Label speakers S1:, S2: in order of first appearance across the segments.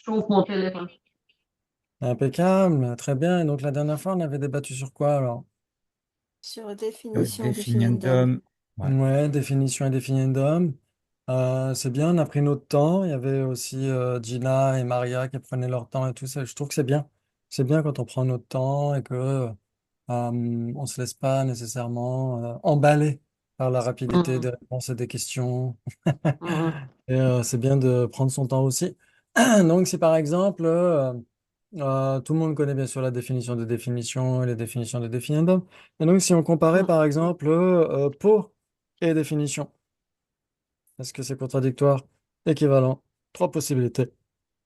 S1: J'ouvre mon téléphone.
S2: Impeccable, très bien. Et donc la dernière fois, on avait débattu sur quoi alors?
S3: Sur définition définiendum.
S4: Definiendum. Ouais.
S2: Ouais, définition et définiendum. C'est bien, on a pris notre temps. Il y avait aussi Gina et Maria qui prenaient leur temps et tout ça. Je trouve que c'est bien. C'est bien quand on prend notre temps et que on se laisse pas nécessairement emballer par la rapidité
S1: Mhm,
S2: des réponses et des questions.
S1: mhm,
S2: Et c'est bien de prendre son temps aussi. Donc, si par exemple, tout le monde connaît bien sûr la définition de définition et les définitions de définiendum. Et donc, si on comparait
S1: mhm.
S2: par exemple pot et définition, est-ce que c'est contradictoire? Équivalent. Trois possibilités.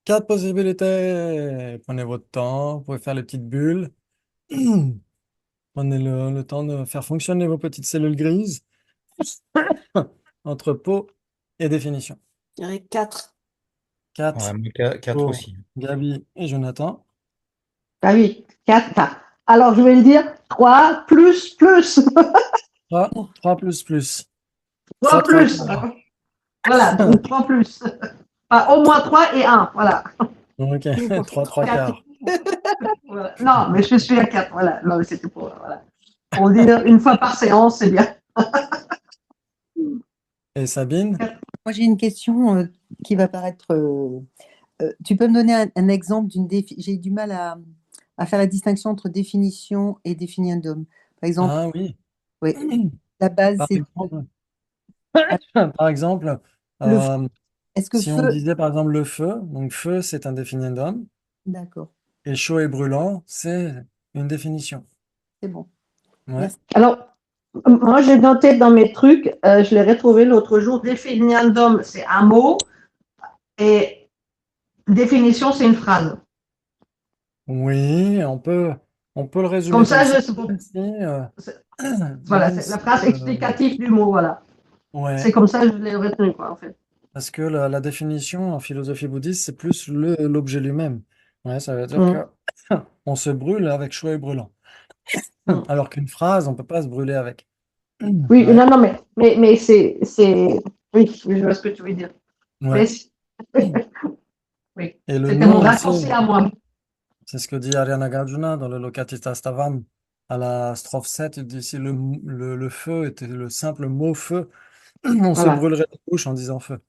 S2: Quatre possibilités. Prenez votre temps, vous pouvez faire les petites bulles. Prenez le temps de faire fonctionner vos petites cellules grises entre pot et définition.
S3: Je dirais 4.
S4: Ouais,
S2: 4
S4: moi, 4
S2: pour
S4: aussi.
S2: Gabi et Jonathan.
S1: Ah oui, 4. Alors, je vais le dire 3 plus plus.
S2: 3 plus plus. 3
S1: 3
S2: 3
S1: plus.
S2: quarts.
S1: Voilà, 3 plus. Enfin, au moins 3 et un. Voilà.
S2: Ok, 3 3
S1: 4.
S2: quarts.
S1: Voilà. Non, mais je suis à 4. Voilà. Non, mais c'était voilà. Pour dire une fois par séance, c'est bien.
S2: Et Sabine?
S5: Moi, j'ai une question qui va paraître. Tu peux me donner un exemple d'une J'ai du mal à faire la distinction entre définition et définiendum. Par exemple,
S2: Ah oui.
S5: oui, la base,
S2: Par
S5: c'est
S2: exemple,
S5: ah,
S2: par exemple
S5: le feu.
S2: euh,
S5: Est-ce que
S2: si on
S5: feu.
S2: disait par exemple le feu, donc feu c'est un définiendum,
S5: D'accord,
S2: et chaud et brûlant c'est une définition.
S5: c'est bon.
S2: Ouais.
S5: Merci.
S1: Alors, moi, j'ai noté dans mes trucs, je l'ai retrouvé l'autre jour, définiendum, c'est un mot, et définition, c'est une phrase.
S2: Oui, on peut le résumer
S1: Comme
S2: comme
S1: ça,
S2: ça,
S1: je,
S2: même si,
S1: voilà,
S2: même
S1: c'est la
S2: si,
S1: phrase explicative du mot, voilà. C'est
S2: ouais,
S1: comme ça que je l'ai retenu, quoi, en fait.
S2: parce que la définition en philosophie bouddhiste, c'est plus l'objet lui-même. Ouais, ça veut dire que
S1: Mm,
S2: on se brûle avec chaud et brûlant.
S1: mm.
S2: Alors qu'une phrase, on peut pas se brûler avec.
S1: Oui,
S2: Ouais,
S1: non, non, mais oui, je vois ce que tu veux dire. Mais,
S2: ouais.
S1: oui,
S2: Et le
S1: c'était mon
S2: nom aussi,
S1: raccourci à moi.
S2: c'est ce que dit Ariana Nagarjuna dans le Lokatita Stavam. À la strophe 7, il dit si le feu était le simple mot feu, on se
S1: Voilà.
S2: brûlerait la bouche en disant feu.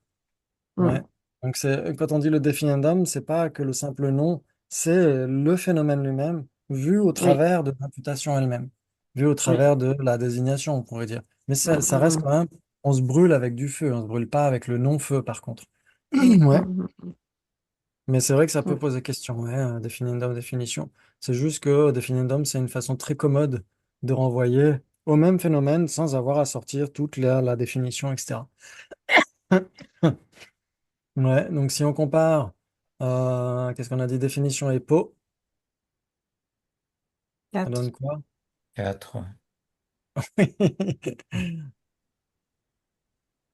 S2: Ouais.
S1: Mm,
S2: Donc c'est quand on dit le définiendum, c'est pas que le simple nom, c'est le phénomène lui-même vu au
S1: oui,
S2: travers de l'imputation elle-même, vu au
S1: oui.
S2: travers de la désignation, on pourrait dire. Mais
S1: Mm,
S2: ça reste
S1: mm,
S2: quand même, on se brûle avec du feu, on se brûle pas avec le non-feu par contre.
S1: mm,
S2: Ouais.
S1: mm,
S2: Mais c'est vrai que ça peut
S1: mm.
S2: poser question, ouais, définiendum, définition. C'est juste que définiendum, c'est une façon très commode de renvoyer au même phénomène sans avoir à sortir toute la définition, etc. Ouais, donc si on compare, qu'est-ce qu'on a dit, définition et pot, ça
S3: 4.
S2: donne quoi?
S4: 4.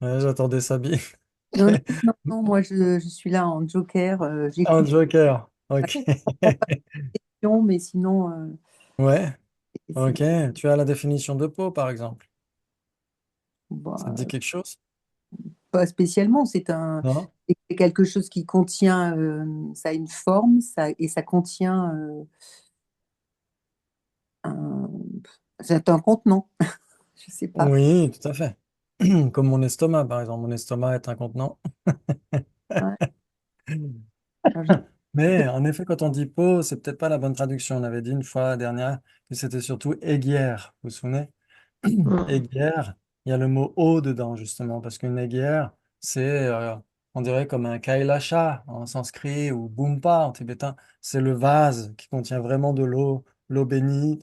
S2: Ouais, j'attendais Sabine.
S5: Non, non, non, non, moi, je suis là en joker.
S2: Un
S5: J'écoute
S2: joker, ok.
S5: pas de questions, mais sinon,
S2: Ouais,
S5: c'est
S2: ok. Tu as la définition de pot, par exemple. Ça te dit
S5: bah,
S2: quelque chose?
S5: pas spécialement.
S2: Non?
S5: C'est quelque chose qui contient. Ça a une forme, et ça contient un. C'est un contenant. Je sais pas.
S2: Oui, tout à fait. Comme mon estomac, par exemple. Mon estomac est un contenant.
S5: Ouais. Alors,
S2: Mais en effet, quand on dit pot, c'est peut-être pas la bonne traduction. On avait dit une fois dernière que c'était surtout aiguière. Vous vous souvenez?
S1: Mm.
S2: Aiguière, il y a le mot eau dedans, justement, parce qu'une aiguière, c'est, on dirait comme un kailasha en sanskrit ou bumpa en tibétain. C'est le vase qui contient vraiment de l'eau bénie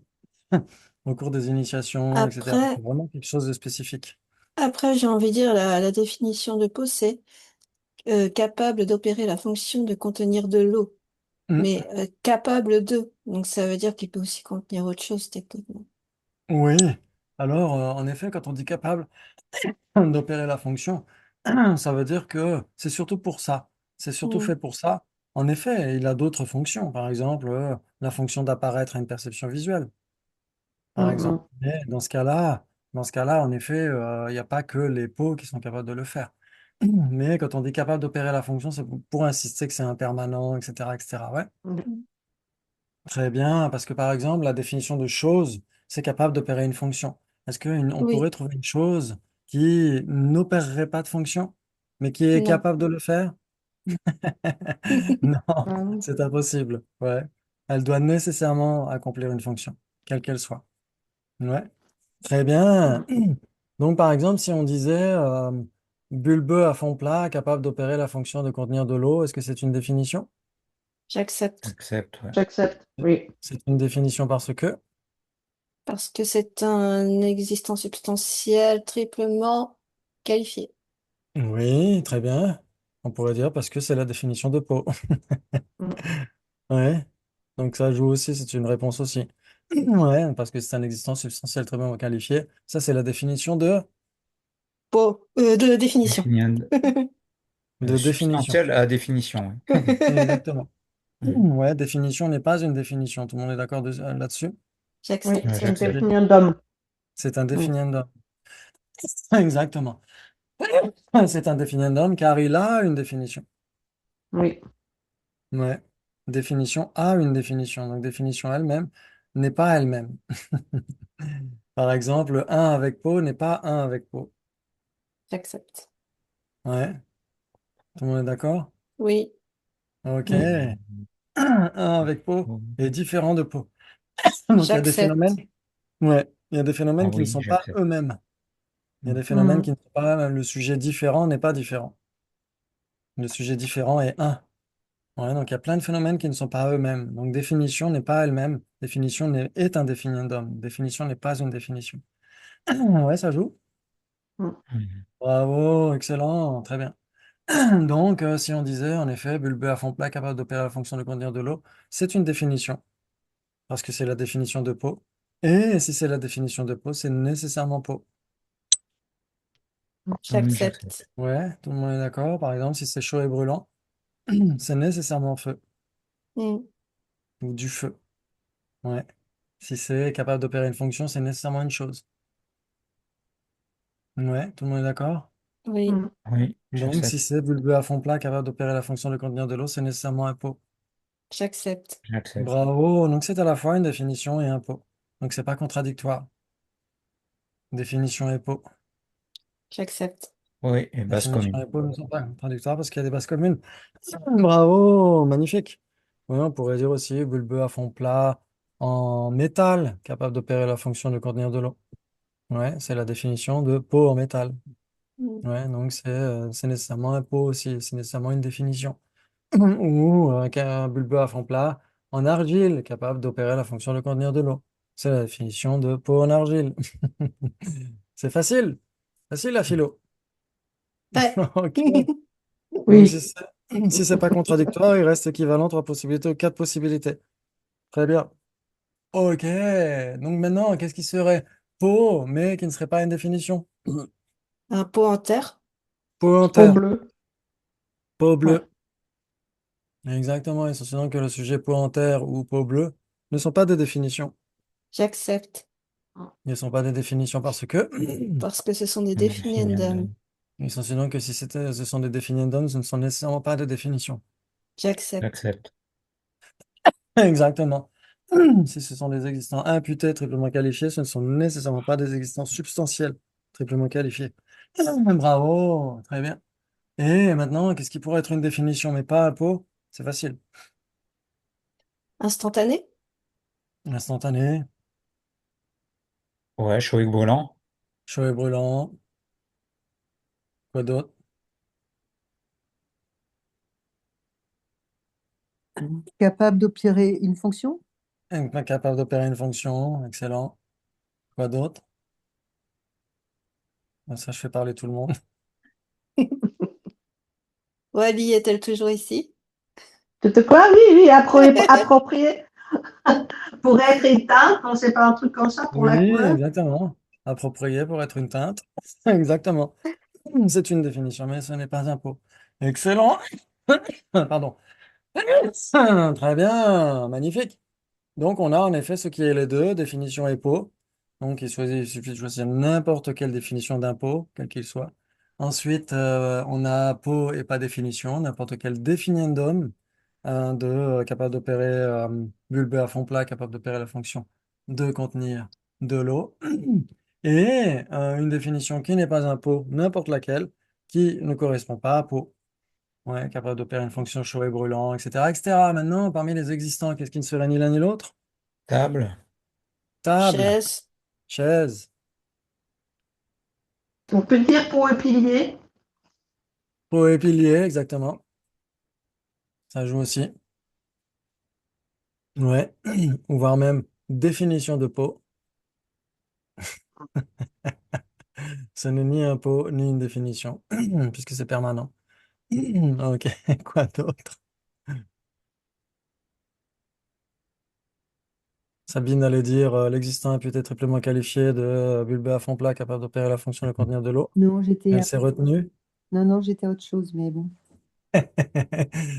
S2: au cours des initiations, etc.
S3: Après,
S2: C'est vraiment quelque chose de spécifique.
S3: après j'ai envie de dire, la définition de pot, c'est capable d'opérer la fonction de contenir de l'eau,
S2: Mm.
S3: mais capable de. Donc ça veut dire qu'il peut aussi contenir autre chose techniquement.
S2: Oui. Alors, en effet, quand on dit capable d'opérer la fonction, ça veut dire que c'est surtout pour ça. C'est surtout
S3: Mm.
S2: fait pour ça. En effet, il a d'autres fonctions. Par exemple, la fonction d'apparaître à une perception visuelle, par exemple.
S1: Mm,
S2: Mais dans ce cas-là, en effet, il n'y a pas que les peaux qui sont capables de le faire. Mais quand on dit capable d'opérer la fonction, c'est pour insister que c'est impermanent, etc., etc. Ouais, très bien, parce que par exemple, la définition de chose, c'est capable d'opérer une fonction. Est-ce qu'on
S3: Oui,
S2: pourrait trouver une chose qui n'opérerait pas de fonction, mais qui est
S3: non.
S2: capable de le faire? Non,
S1: Mhm.
S2: c'est impossible. Ouais. Elle doit nécessairement accomplir une fonction, quelle qu'elle soit. Ouais. Très bien. Donc, par exemple, si on disait bulbeux à fond plat, capable d'opérer la fonction de contenir de l'eau, est-ce que c'est une définition?
S3: J'accepte.
S4: J'accepte, ouais.
S1: J'accepte, oui.
S2: C'est une définition parce que.
S3: Parce que c'est un existant substantiel triplement qualifié.
S2: Oui, très bien. On pourrait dire parce que c'est la définition de pot.
S1: Mhm.
S2: Ouais. Donc, ça joue aussi, c'est une réponse aussi. Ouais, parce que c'est un existant substantiel très bien qualifié. Ça, c'est la définition
S3: De définition.
S4: Définir
S2: de définition.
S4: substantiel à définition,
S2: Exactement.
S4: oui.
S2: Ouais, définition n'est pas une définition. Tout le monde est d'accord là-dessus?
S1: Oui,
S4: Ouais,
S3: J'accepte.
S1: c'est un
S4: j'accepte.
S1: définiendum.
S2: C'est un
S1: Mhm.
S2: définiendum. Exactement. C'est un définiendum car il a une définition.
S1: Oui.
S2: Ouais. Définition a une définition. Donc définition elle-même n'est pas elle-même. Par exemple, un avec pot n'est pas un avec pot.
S3: J'accepte.
S2: Ouais. Tout le monde est d'accord?
S3: Oui,
S2: Ok.
S1: Oui.
S2: Un avec pot est différent de pot. Donc il y a des
S3: j'accepte.
S2: phénomènes. Ouais. Il y a des
S4: Ah
S2: phénomènes qui ne
S4: oui,
S2: sont pas
S4: j'accepte.
S2: eux-mêmes. Il y a des phénomènes qui
S1: Mhm.
S2: ne sont pas. Le sujet différent n'est pas différent. Le sujet différent est un. Ouais, donc il y a plein de phénomènes qui ne sont pas eux-mêmes. Donc définition n'est pas elle-même. Est un définiendum. Définition n'est pas une définition. Ouais, ça joue.
S1: Mhm.
S4: Mhm.
S2: Bravo, excellent, très bien. Donc, si on disait en effet bulbeux à fond plat capable d'opérer la fonction de contenir de l'eau, c'est une définition, parce que c'est la définition de pot. Et si c'est la définition de pot, c'est nécessairement pot.
S4: Oui,
S3: J'accepte.
S4: j'accepte.
S2: Ouais, tout le monde est d'accord. Par exemple, si c'est chaud et brûlant, c'est nécessairement feu
S3: Mm.
S2: ou du feu. Ouais. Si c'est capable d'opérer une fonction, c'est nécessairement une chose. Ouais, tout le monde est d'accord?
S3: Oui,
S1: Mhm.
S4: Oui,
S2: Donc, si
S4: j'accepte.
S2: c'est bulbeux à fond plat capable d'opérer la fonction de contenir de l'eau, c'est nécessairement un pot.
S3: j'accepte.
S4: J'accepte.
S2: Bravo, donc c'est à la fois une définition et un pot. Donc, c'est pas contradictoire. Définition et pot.
S3: J'accepte.
S4: Oui, et base
S2: Définition
S4: commune.
S2: et pot ne sont pas contradictoires parce qu'il y a des bases communes. Bravo, magnifique. Oui, on pourrait dire aussi bulbeux à fond plat en métal, capable d'opérer la fonction de contenir de l'eau. Ouais, c'est la définition de pot en métal.
S3: Mm.
S2: Ouais, donc c'est nécessairement un pot aussi, c'est nécessairement une définition. Ou un bulbeux à fond plat en argile, capable d'opérer la fonction de contenir de l'eau. C'est la définition de pot en argile. C'est facile, facile la philo.
S3: Ouais.
S2: Ok. Donc
S1: Oui.
S2: si c'est pas contradictoire, il reste équivalent trois possibilités ou quatre possibilités. Très bien. Ok. Donc maintenant, qu'est-ce qui serait pot, mais qui ne serait pas une définition?
S3: Un pot en terre.
S2: Pot en
S1: Peau
S2: terre,
S1: bleue.
S2: pot
S1: Ouais.
S2: bleu. Exactement, essentiellement que le sujet pot en terre ou pot bleu ne sont pas des définitions.
S3: J'accepte.
S2: Ils ne sont pas des définitions parce que,
S3: Parce que ce sont des
S4: Un définiendum.
S3: définiendums.
S2: essentiellement que si ce sont des définiendums, ce ne sont nécessairement pas des définitions.
S3: J'accepte.
S4: J'accepte.
S2: Exactement. Si ce sont des existants imputés triplement qualifiés, ce ne sont nécessairement pas des existants substantiels triplement qualifiés. Bravo, très bien. Et maintenant, qu'est-ce qui pourrait être une définition mais pas un pot? C'est facile.
S3: Instantané.
S2: Instantané,
S4: Ouais, chaud et brûlant.
S2: chaud et brûlant, quoi d'autre?
S5: Capable d'opérer une fonction?
S2: Incapable d'opérer une fonction, excellent. Quoi d'autre? Ça, je fais parler tout le monde.
S3: Wally est-elle toujours ici?
S1: C'était quoi? Oui, oui, approprié pour être éteinte. On sait pas un truc comme ça pour la
S2: Oui,
S1: couleur.
S2: exactement. Approprié pour être une teinte. Exactement. C'est une définition, mais ce n'est pas un pot. Excellent. Pardon. Très bien, magnifique. Donc, on a en effet ce qui est les deux, définition et pot. Donc, il suffit de choisir n'importe quelle définition d'un pot, quel qu'il soit. Ensuite, on a pot et pas définition, n'importe quel definiendum capable d'opérer bulbe à fond plat, capable d'opérer la fonction de contenir de l'eau. Et une définition qui n'est pas un pot, n'importe laquelle, qui ne correspond pas à pot. Ouais, capable d'opérer une fonction chaud et brûlant, etc., etc. Maintenant, parmi les existants, qu'est-ce qui ne serait ni l'un ni l'autre?
S4: Table.
S2: Table,
S3: Chaise.
S2: chaise,
S1: On peut dire pour et pilier.
S2: pot et pilier, exactement. Ça joue aussi. Ouais, ou voire même définition de pot. Ce n'est ni un pot ni une définition, puisque c'est permanent. Ok, quoi d'autre? Sabine allait dire l'existant est peut-être triplement qualifié de bulbe à fond plat capable d'opérer la fonction de contenir de l'eau.
S5: Non, j'étais
S2: Elle s'est retenue.
S5: non, j'étais à autre chose, mais bon.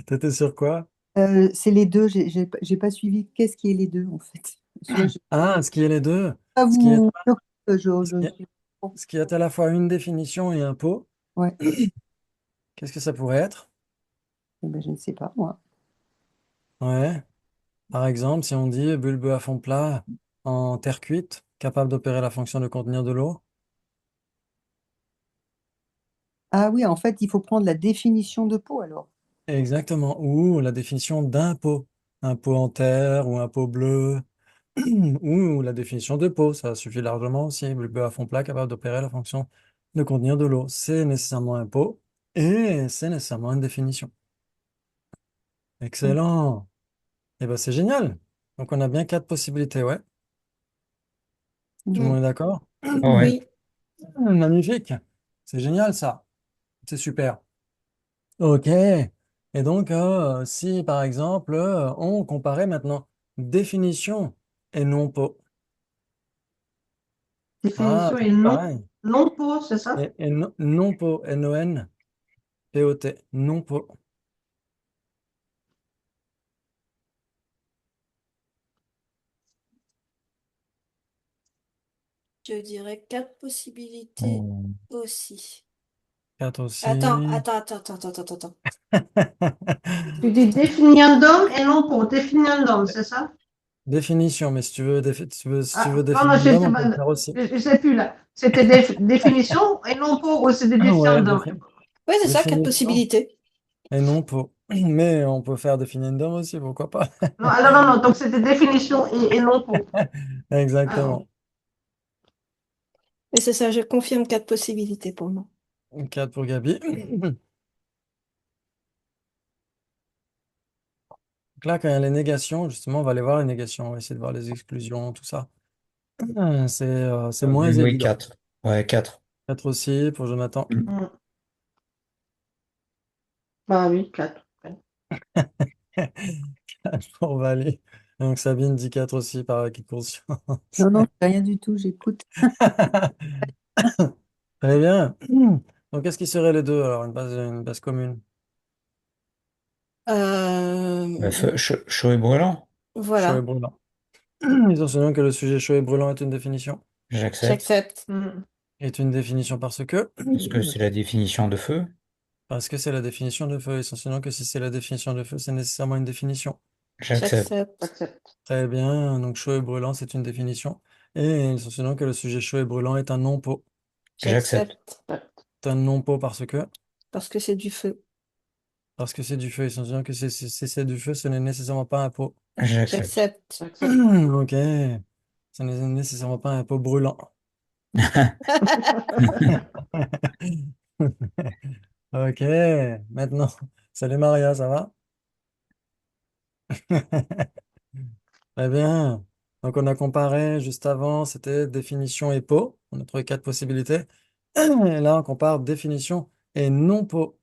S2: T'étais sur quoi?
S5: C'est les deux, j'ai pas suivi qu'est-ce qui est les deux en fait. Soit je
S2: Ah, ce qui est les deux.
S5: pas
S2: Ce qui est,
S5: vous
S2: ce qui est,
S5: suis
S2: ce qui est à la fois une définition et un pot.
S5: ouais,
S2: Qu'est-ce que ça pourrait être?
S5: eh ben, je ne sais pas moi.
S2: Ouais. Par exemple, si on dit bulbe à fond plat en terre cuite, capable d'opérer la fonction de contenir de l'eau.
S5: Ah oui, en fait, il faut prendre la définition de pot alors.
S2: Exactement. Ou la définition d'un pot. Un pot en terre ou un pot bleu. Ou la définition de pot. Ça suffit largement aussi. Bulbe à fond plat capable d'opérer la fonction de contenir de l'eau. C'est nécessairement un pot et c'est nécessairement une définition. Excellent. Et ben c'est génial. Donc on a bien quatre possibilités, ouais. Tout le
S3: Mm.
S2: monde est d'accord?
S4: Oh, ouais.
S3: Oui.
S2: Magnifique. C'est génial ça. C'est super. Ok. Et donc, si par exemple, on comparait maintenant définition et non pot. Ah,
S1: Définition
S2: c'est
S1: et non,
S2: pareil.
S1: non pot, c'est ça?
S2: Et non pot, N-O-N-P-O-T, non pot.
S3: Je dirais quatre possibilités
S4: Oh.
S3: aussi.
S2: Quatre
S3: Attends,
S2: aussi.
S3: attends, attends, attends, attends, attends, attends.
S1: Tu dis définiendum et non pot. Définiendum, c'est ça?
S2: Définition, mais si tu veux
S1: Ah, non, non,
S2: définir on peut le faire aussi.
S1: je sais plus là. C'était définition et non pot, ou c'était
S2: Ouais,
S1: définiendum.
S3: Oui, c'est ça, quatre
S2: définition
S3: possibilités.
S2: et non pot. Mais on peut faire définiendum aussi, pourquoi pas?
S1: Non, ah, non, non, non, donc c'était définition et non pot. Ah,
S2: Exactement.
S3: Mais c'est ça, je confirme quatre possibilités pour moi.
S2: 4 pour Gabi. Donc là, quand il y a les négations, justement, on va aller voir les négations, on va essayer de voir les exclusions, tout ça. C'est moins
S4: Oui,
S2: évident.
S4: 4. Ouais, 4.
S2: 4 aussi pour Jonathan.
S1: mm. Bah oui, 4.
S2: 4 pour Valérie. Donc Sabine dit 4 aussi par acquis de conscience.
S5: Non, non, rien du tout, j'écoute.
S2: Très bien. Donc qu'est-ce qui serait les deux alors, une base commune?
S3: Euh,
S4: Chaud et brûlant.
S2: Chaud et
S3: voilà,
S2: brûlant. Nous enseignons que le sujet chaud et brûlant est une définition.
S4: J'accepte.
S3: j'accepte.
S1: Mm.
S2: Est une définition parce que,
S4: Parce que c'est la définition de feu.
S2: parce que c'est la définition de feu. Essentiellement que si c'est la définition de feu, c'est nécessairement une définition.
S4: J'accepte.
S3: J'accepte.
S1: J'accepte.
S2: Très bien. Donc chaud et brûlant, c'est une définition. Et essentiellement que le sujet chaud et brûlant est un non-pot.
S4: J'accepte.
S3: J'accepte.
S2: C'est un non-pot
S3: Parce que c'est du feu.
S2: parce que c'est du feu. Essentiellement que si c'est du feu, ce n'est nécessairement pas un pot.
S4: J'accepte.
S3: J'accepte.
S1: J'accepte.
S2: Ok. Ce n'est nécessairement pas un pot brûlant. Ok. Maintenant, salut Maria, ça va? Très bien. Donc, on a comparé juste avant, c'était définition et pot. On a trouvé quatre possibilités. Et là, on compare définition et non pot.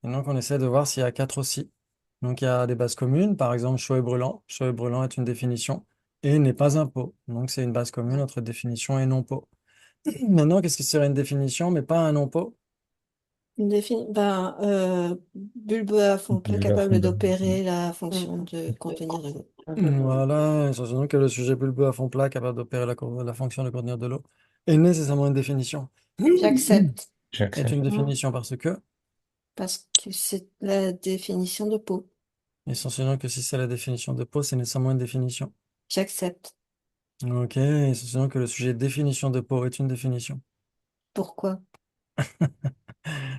S2: Et donc, on essaie de voir s'il y a quatre aussi. Donc, il y a des bases communes, par exemple, chaud et brûlant. Chaud et brûlant est une définition et n'est pas un pot. Donc, c'est une base commune entre définition et non pot. Maintenant, qu'est-ce qui serait une définition mais pas un non pot?
S3: Bulbe à fond plat
S4: Le
S3: capable
S4: fond.
S3: d'opérer la fonction
S1: Mm.
S3: de contenir de l'eau.
S2: Voilà, essentiellement que le sujet bulbeux à fond plat capable d'opérer la fonction de contenir de l'eau est nécessairement une définition.
S3: J'accepte.
S2: est
S4: J'accepte.
S2: une définition parce que,
S3: Parce que c'est la définition de peau.
S2: essentiellement que si c'est la définition de peau, c'est nécessairement une définition.
S3: J'accepte.
S2: Ok, essentiellement que le sujet définition de peau est une définition.
S3: Pourquoi?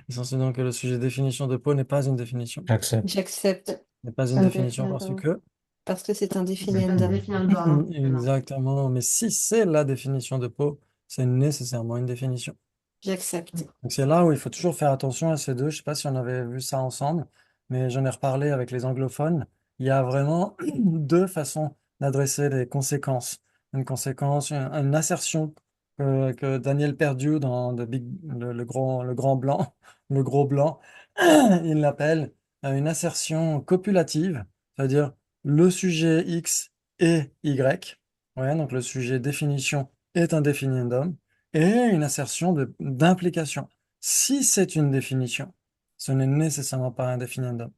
S2: Essentiellement que le sujet définition de peau n'est pas une définition.
S4: J'accepte.
S3: J'accepte.
S2: N'est pas une
S1: Un
S2: définition parce
S1: définition.
S2: que,
S3: Parce que c'est un
S1: C'est un
S3: définiendum.
S1: définiendum.
S2: exactement, mais si c'est la définition de peau, c'est nécessairement une définition.
S3: J'accepte.
S2: Donc c'est là où il faut toujours faire attention à ces deux. Je sais pas si on avait vu ça ensemble, mais j'en ai reparlé avec les anglophones. Il y a vraiment deux façons d'adresser les conséquences. Une conséquence, une assertion que Daniel Perdue dans le grand blanc, le gros blanc, il l'appelle une assertion copulative, c'est-à-dire le sujet X et Y. Ouais, donc le sujet définition est un définiendum et une assertion d'implication. Si c'est une définition, ce n'est nécessairement pas un définiendum.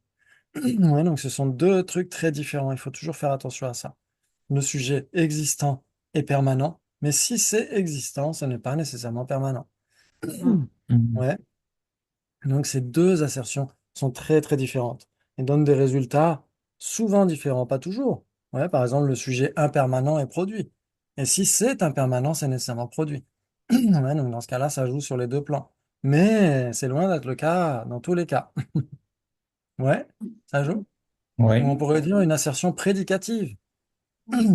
S2: Ouais, donc ce sont deux trucs très différents. Il faut toujours faire attention à ça. Le sujet existant est permanent, mais si c'est existant, ce n'est pas nécessairement permanent.
S1: Mm.
S4: Mhm.
S2: Ouais, donc ces deux assertions sont très très différentes et donnent des résultats souvent différents, pas toujours. Ouais, par exemple, le sujet impermanent est produit. Et si c'est impermanent, c'est nécessairement produit. Ouais, donc dans ce cas-là, ça joue sur les deux plans. Mais c'est loin d'être le cas dans tous les cas. Ouais, ça joue. Ou on
S4: Oui.
S2: pourrait dire une assertion prédicative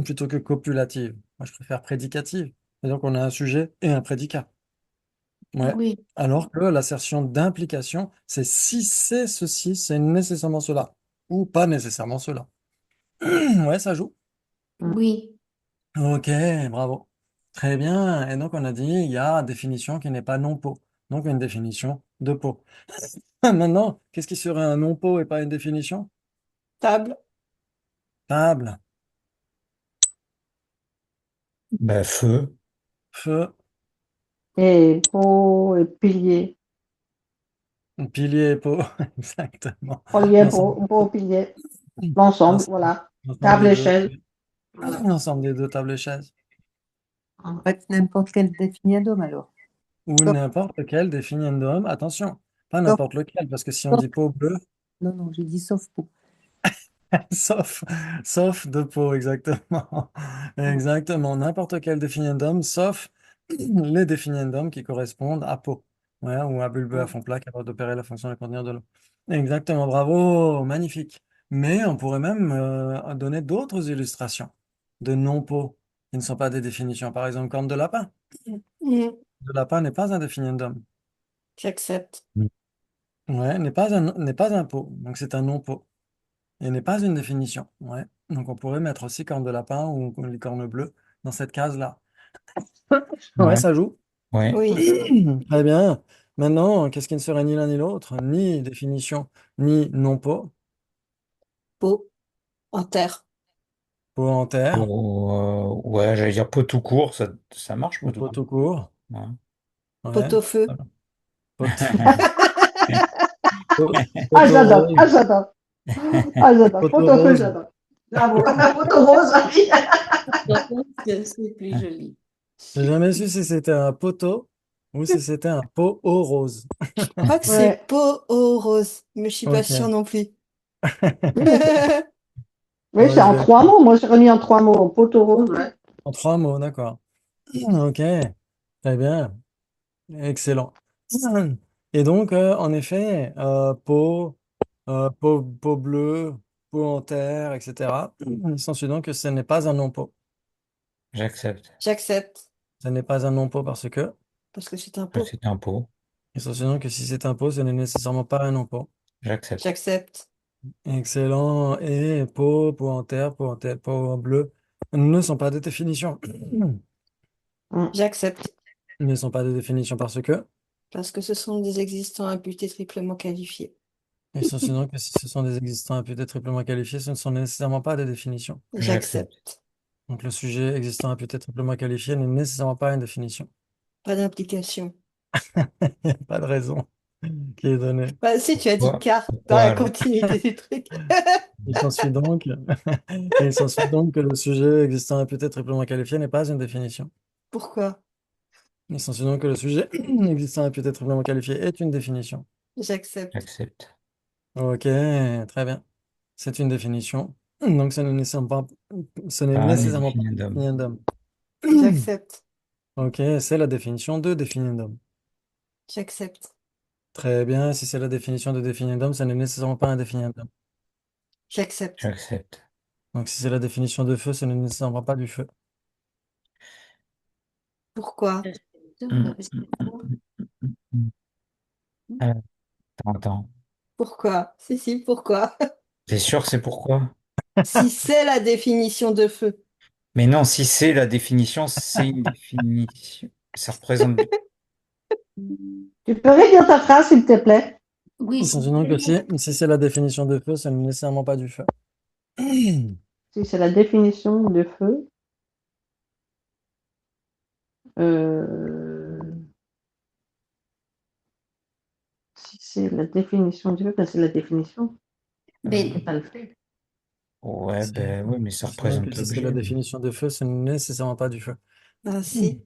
S2: plutôt que copulative. Moi, je préfère prédicative. Et donc, on a un sujet et un prédicat. Ouais.
S3: Oui.
S2: Alors que l'assertion d'implication, c'est si c'est ceci, c'est nécessairement cela. Ou pas nécessairement cela. Ouais, ça joue.
S3: Oui.
S2: Ok, bravo. Très bien. Et donc, on a dit, il y a définition qui n'est pas non-pot. Donc, une définition de pot. Maintenant, qu'est-ce qui serait un non-pot et pas une définition?
S3: Table.
S2: Table,
S4: Ben, feu.
S2: feu,
S1: Et pot et pilier.
S2: pilier et pot. Exactement.
S1: Relié,
S2: L'ensemble,
S1: pot, pilier. L'ensemble,
S2: l'ensemble
S1: voilà.
S2: l'ensemble
S1: Table
S2: des
S1: et
S2: deux.
S1: chaise. Voilà.
S2: L'ensemble des deux tables et chaises.
S5: Pas n'importe quel définiendum alors.
S2: Ou
S5: Sauf,
S2: n'importe quel définiendum. Attention, pas
S5: sauf,
S2: n'importe lequel, parce que si on
S5: sauf-
S2: dit pot bleu,
S5: non, non, j'ai dit sauf pour.
S2: sauf, sauf de peau, exactement. Exactement, n'importe quel définiendum, sauf les définiendums qui correspondent à peau. Ouais, ou à bulbeux à fond plat capable d'opérer la fonction de contenir de l'eau. Exactement, bravo, magnifique. Mais on pourrait même donner d'autres illustrations de non-peau qui ne sont pas des définitions. Par exemple, corne de lapin.
S3: Mm.
S2: De lapin n'est pas un définiendum.
S3: J'accepte.
S2: Ouais, n'est pas un pot, donc c'est un non-pot. Et n'est pas une définition. Ouais. Donc on pourrait mettre aussi corne de lapin ou licorne bleue dans cette case-là. Ouais,
S4: Ouais.
S2: ça joue.
S4: Ouais.
S3: Oui.
S2: Très bien. Maintenant, qu'est-ce qui ne serait ni l'un ni l'autre, ni définition, ni non-pot?
S3: Peau. En terre.
S2: Pot en terre
S4: Ouais, j'allais dire pot tout court, ça marche,
S2: ou
S4: pot tout
S2: pot
S4: court.
S2: tout court.
S4: Ouais.
S2: Ouais.
S3: Pot au feu.
S2: Voilà. Pot, pot,
S1: Ah,
S2: pot au
S1: j'adore.
S2: rose.
S1: Ah, j'adore. Ah, j'adore.
S2: Pot au
S1: Pot au feu,
S2: rose.
S1: j'adore. Bravo. Pot au rose, oui.
S3: C'est plus joli.
S2: J'ai jamais su si c'était un poteau ou si c'était un pot au rose.
S3: Je crois que c'est
S1: Ouais.
S3: peau au rose, mais je suis pas sûre
S2: Ok.
S3: non plus.
S1: Oui,
S2: Ouais,
S1: c'est
S2: je
S1: en
S2: vais
S1: 3 mots. Moi, j'ai remis en 3 mots. Pot au rose, ouais.
S2: en trois mots, d'accord. Ok, très bien, excellent. Et donc, en effet, peau bleue, peau en terre, etc. Il s'ensuit donc que ce n'est pas un non-pot.
S4: J'accepte.
S3: J'accepte,
S2: Ce n'est pas un non-pot parce que,
S3: parce que c'est un
S4: Que
S3: pot.
S4: c'est un pot.
S2: il s'ensuit donc que si c'est un pot, ce n'est nécessairement pas un non-pot.
S4: J'accepte.
S3: J'accepte,
S2: Excellent. Et peau en terre, peau en bleu ne sont pas des définitions.
S1: Mm.
S3: j'accepte,
S2: Ne sont pas des définitions parce que,
S3: parce que ce sont des existants imputés triplement qualifiés.
S2: il s'ensuit donc que si ce sont des existants imputés triplement qualifiés, ce ne sont nécessairement pas des définitions.
S4: J'accepte.
S3: J'accepte.
S2: Donc le sujet existant imputé triplement qualifié n'est nécessairement pas une définition.
S3: Pas d'implication.
S2: Il n'y a pas de raison qui est donnée.
S3: Bah, si tu as dit
S4: Pourquoi?
S3: car dans
S4: Pourquoi
S3: la
S4: alors?
S3: continuité du truc.
S2: Il s'ensuit donc, il s'ensuit donc que le sujet existant imputé triplement qualifié n'est pas une définition.
S3: Pourquoi?
S2: Essentiellement que le sujet existant et peut être triplement qualifié est une définition.
S3: J'accepte.
S4: J'accepte.
S2: Ok, très bien. C'est une définition. Donc, ce n'est
S4: Pas un
S2: nécessairement pas un
S4: indéfinidum.
S2: définiendum.
S3: J'accepte.
S2: Ok, c'est la définition de définiendum.
S3: J'accepte.
S2: Très bien, si c'est la définition de définiendum, ce n'est nécessairement pas un définiendum.
S3: J'accepte.
S4: J'accepte.
S2: Donc, si c'est la définition de feu, ce n'est nécessairement pas du feu.
S3: Pourquoi?
S4: Hum, hum, hum. Euh, attends.
S3: Pourquoi? Si, pourquoi?
S4: T'es sûr que c'est pourquoi?
S3: Si c'est la définition de feu.
S4: Mais non, si c'est la définition, c'est une définition. Ça représente du...
S1: Tu peux redire ta phrase, s'il te plaît?
S6: Oui,
S2: Essentiellement que si c'est la définition de feu, ce n'est nécessairement pas du feu.
S1: Si c'est la définition de feu, euh, si c'est la définition du feu, ben c'est la définition,
S6: mais,
S1: c'est pas le fait.
S4: Ouais,
S2: Si.
S4: ben oui, mais ça
S2: Essentiellement que
S4: représente
S2: si c'est la
S4: l'objet.
S2: définition de feu, ce n'est nécessairement pas du feu.
S3: Ah, si.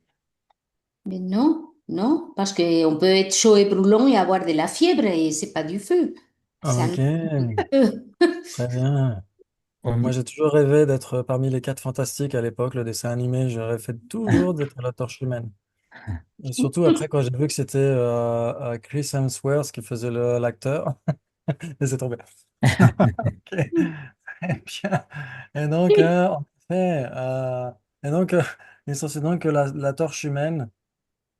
S6: mais non, non, parce qu'on peut être chaud et brûlant et avoir de la fièvre et c'est pas du feu. C'est un
S2: Ok,
S6: feu.
S2: très bien.
S4: Ouais,
S2: Moi, j'ai toujours rêvé d'être parmi les quatre fantastiques à l'époque, le dessin animé. Je rêvais toujours d'être la torche humaine. Et surtout après, quand j'ai vu que c'était Chris Hemsworth qui faisait l'acteur, laissez tomber. Ok, très bien. Et donc, en effet, et donc, essentiellement que la torche humaine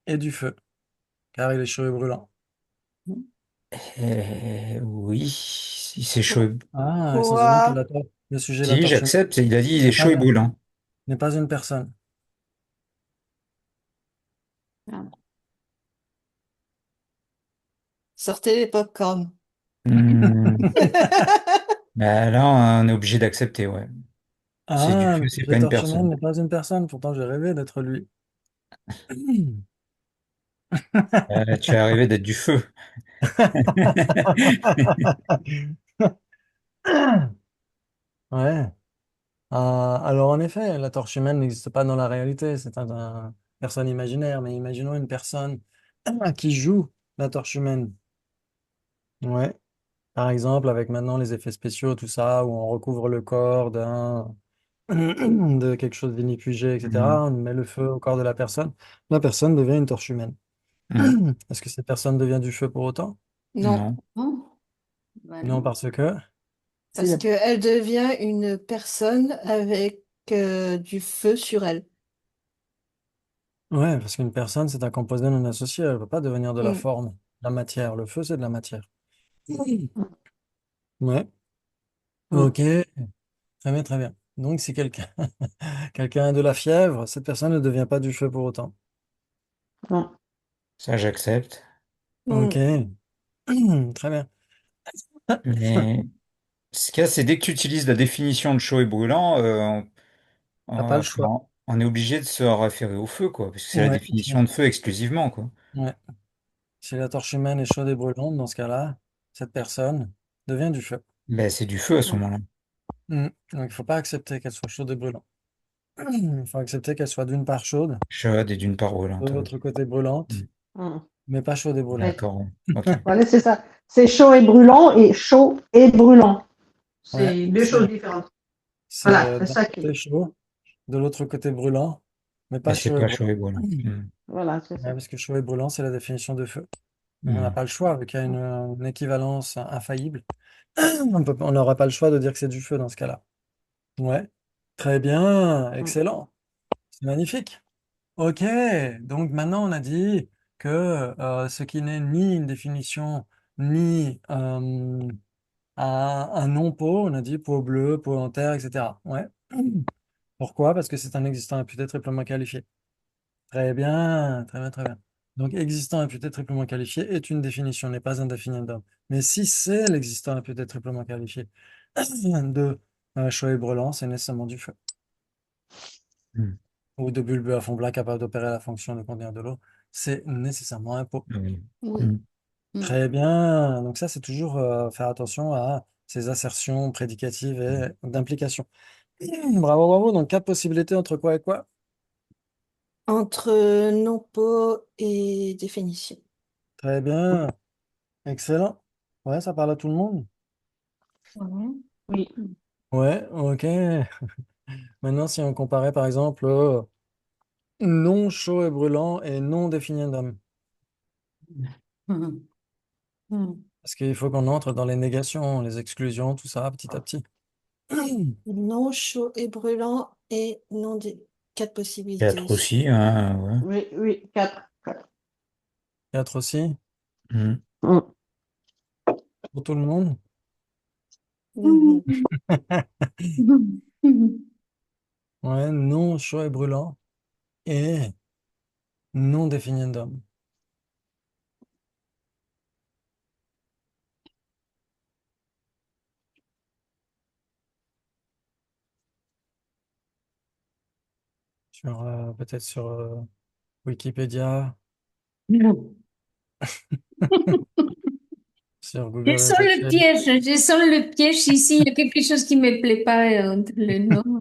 S2: est du feu, car il est chaud et brûlant.
S4: oui, si c'est chaud.
S2: Ah, essentiellement que
S3: Pourquoi?
S2: le sujet de la
S4: Si,
S2: torche humaine
S4: j'accepte. Il a dit il est
S2: n'est
S4: chaud
S2: pas,
S4: et brûlant.
S2: n'est pas une personne.
S3: Sortez les pop-corn.
S4: Hmm. Bah là, on est obligé d'accepter, ouais. C'est du
S2: Ah,
S4: feu,
S2: le
S4: c'est
S2: sujet
S4: pas
S2: de
S4: une
S2: torche humaine
S4: personne.
S2: n'est pas une personne, pourtant j'ai rêvé d'être lui.
S4: Tu es arrivé d'être du feu.
S2: Ouais. Alors en effet, la torche humaine n'existe pas dans la réalité, c'est un personne imaginaire, mais imaginons une personne qui joue la torche humaine. Ouais. Par exemple, avec maintenant les effets spéciaux, tout ça, où on recouvre le corps de quelque chose d'inifugé,
S4: Hmm.
S2: etc. On met le feu au corps de la personne devient une torche humaine.
S4: Hmm.
S2: Est-ce que cette personne devient du feu pour autant?
S3: Non,
S4: Non.
S6: Non, bah
S2: Non,
S6: non.
S2: parce que...
S5: C'est
S3: parce
S5: la-
S3: qu'elle devient une personne avec du feu sur elle.
S2: Ouais, parce qu'une personne, c'est un composé non associé, elle ne peut pas devenir de la
S3: Mm.
S2: forme, de la matière. Le feu, c'est de la matière. Ouais,
S1: Mm.
S2: ok, très bien, très bien. Donc, si quelqu'un quelqu'un a de la fièvre, cette personne ne devient pas du feu pour autant.
S1: Mm.
S4: Ça, j'accepte.
S2: Ok,
S3: Mm.
S2: très bien.
S4: Mais ce qu'il y a, c'est dès que tu utilises la définition de chaud et brûlant,
S2: T'as pas le choix.
S4: enfin, on est obligé de se référer au feu, quoi, parce que c'est la
S2: Ouais,
S4: définition de feu exclusivement, quoi.
S2: ouais. Si la torche humaine est chaude et brûlante, dans ce cas-là, cette personne devient du feu.
S4: Ben, c'est du feu à ce moment-là.
S2: Donc, il ne faut pas accepter qu'elle soit chaude et brûlante. Il faut accepter qu'elle soit d'une part chaude,
S4: Chaude et d'une part
S2: de
S4: brûlante. Ok.
S2: l'autre côté brûlante,
S4: Hmm.
S1: Mm.
S2: mais pas chaude et
S1: Ouais.
S2: brûlante.
S4: D'accord. Ouais. Ok.
S1: Voilà, c'est ça. C'est chaud et brûlant.
S2: Ouais,
S1: C'est deux choses différentes. Voilà,
S2: c'est
S1: c'est
S2: d'un
S1: ça
S2: côté
S1: qui.
S2: chaud, de l'autre côté brûlant, mais
S4: Mais
S2: pas
S4: c'est
S2: chaud et
S4: pas chaud
S2: brûlant.
S4: et brûlant. Hmm.
S1: Voilà, c'est
S2: Ouais,
S1: ça.
S2: parce que chaud et brûlant, c'est la définition de feu. Donc on n'a
S4: Hmm.
S2: pas le choix, vu qu'il y a une équivalence infaillible. On n'aura pas le choix de dire que c'est du feu dans ce cas-là. Ouais, très bien,
S1: Mm.
S2: excellent, c'est magnifique. Ok, donc maintenant on a dit que ce qui n'est ni une définition, ni un non-pot, on a dit pot bleu, pot en terre, etc. Ouais. Pourquoi? Parce que c'est un existant imputé triplement qualifié. Très bien, très bien, très bien. Donc, existant imputé triplement qualifié est une définition, n'est pas un définiendum. Mais si c'est l'existant imputé triplement qualifié de chaud et brûlant, c'est nécessairement du feu.
S4: Hmm.
S2: Ou de bulbeux à fond plat capable d'opérer la fonction de contenir de l'eau, c'est nécessairement un pot.
S4: Oui.
S6: Oui.
S4: Hmm.
S6: Mm.
S2: Très bien. Donc ça, c'est toujours faire attention à ces assertions prédicatives et d'implication. Bravo, bravo. Donc, quatre possibilités entre quoi et quoi?
S3: Entre non-pot et définition.
S2: Très bien. Excellent. Ouais, ça parle à tout le monde.
S1: Oui.
S2: Ouais, ok. Maintenant, si on comparait par exemple non chaud et brûlant et non définiendum.
S6: Mhm. Mhm.
S2: Parce qu'il faut qu'on entre dans les négations, les exclusions, tout ça, petit à petit.
S3: Non chaud et brûlant et non quatre possibilités
S4: 4
S3: aussi.
S4: aussi, hein, ouais.
S1: Oui, oui, quatre. Quatre.
S2: 4 aussi,
S4: Mhm.
S1: Mm.
S2: pour tout le monde.
S3: Mhm.
S6: Mhm.
S2: Ouais, non chaud et brûlant et non définiendum. Sur, peut-être sur Wikipédia, sur
S6: Je
S2: Google
S6: sens le
S2: Chercher.
S6: piège, je sens le piège ici. Il y a quelque chose qui me plaît pas entre le nom. Non,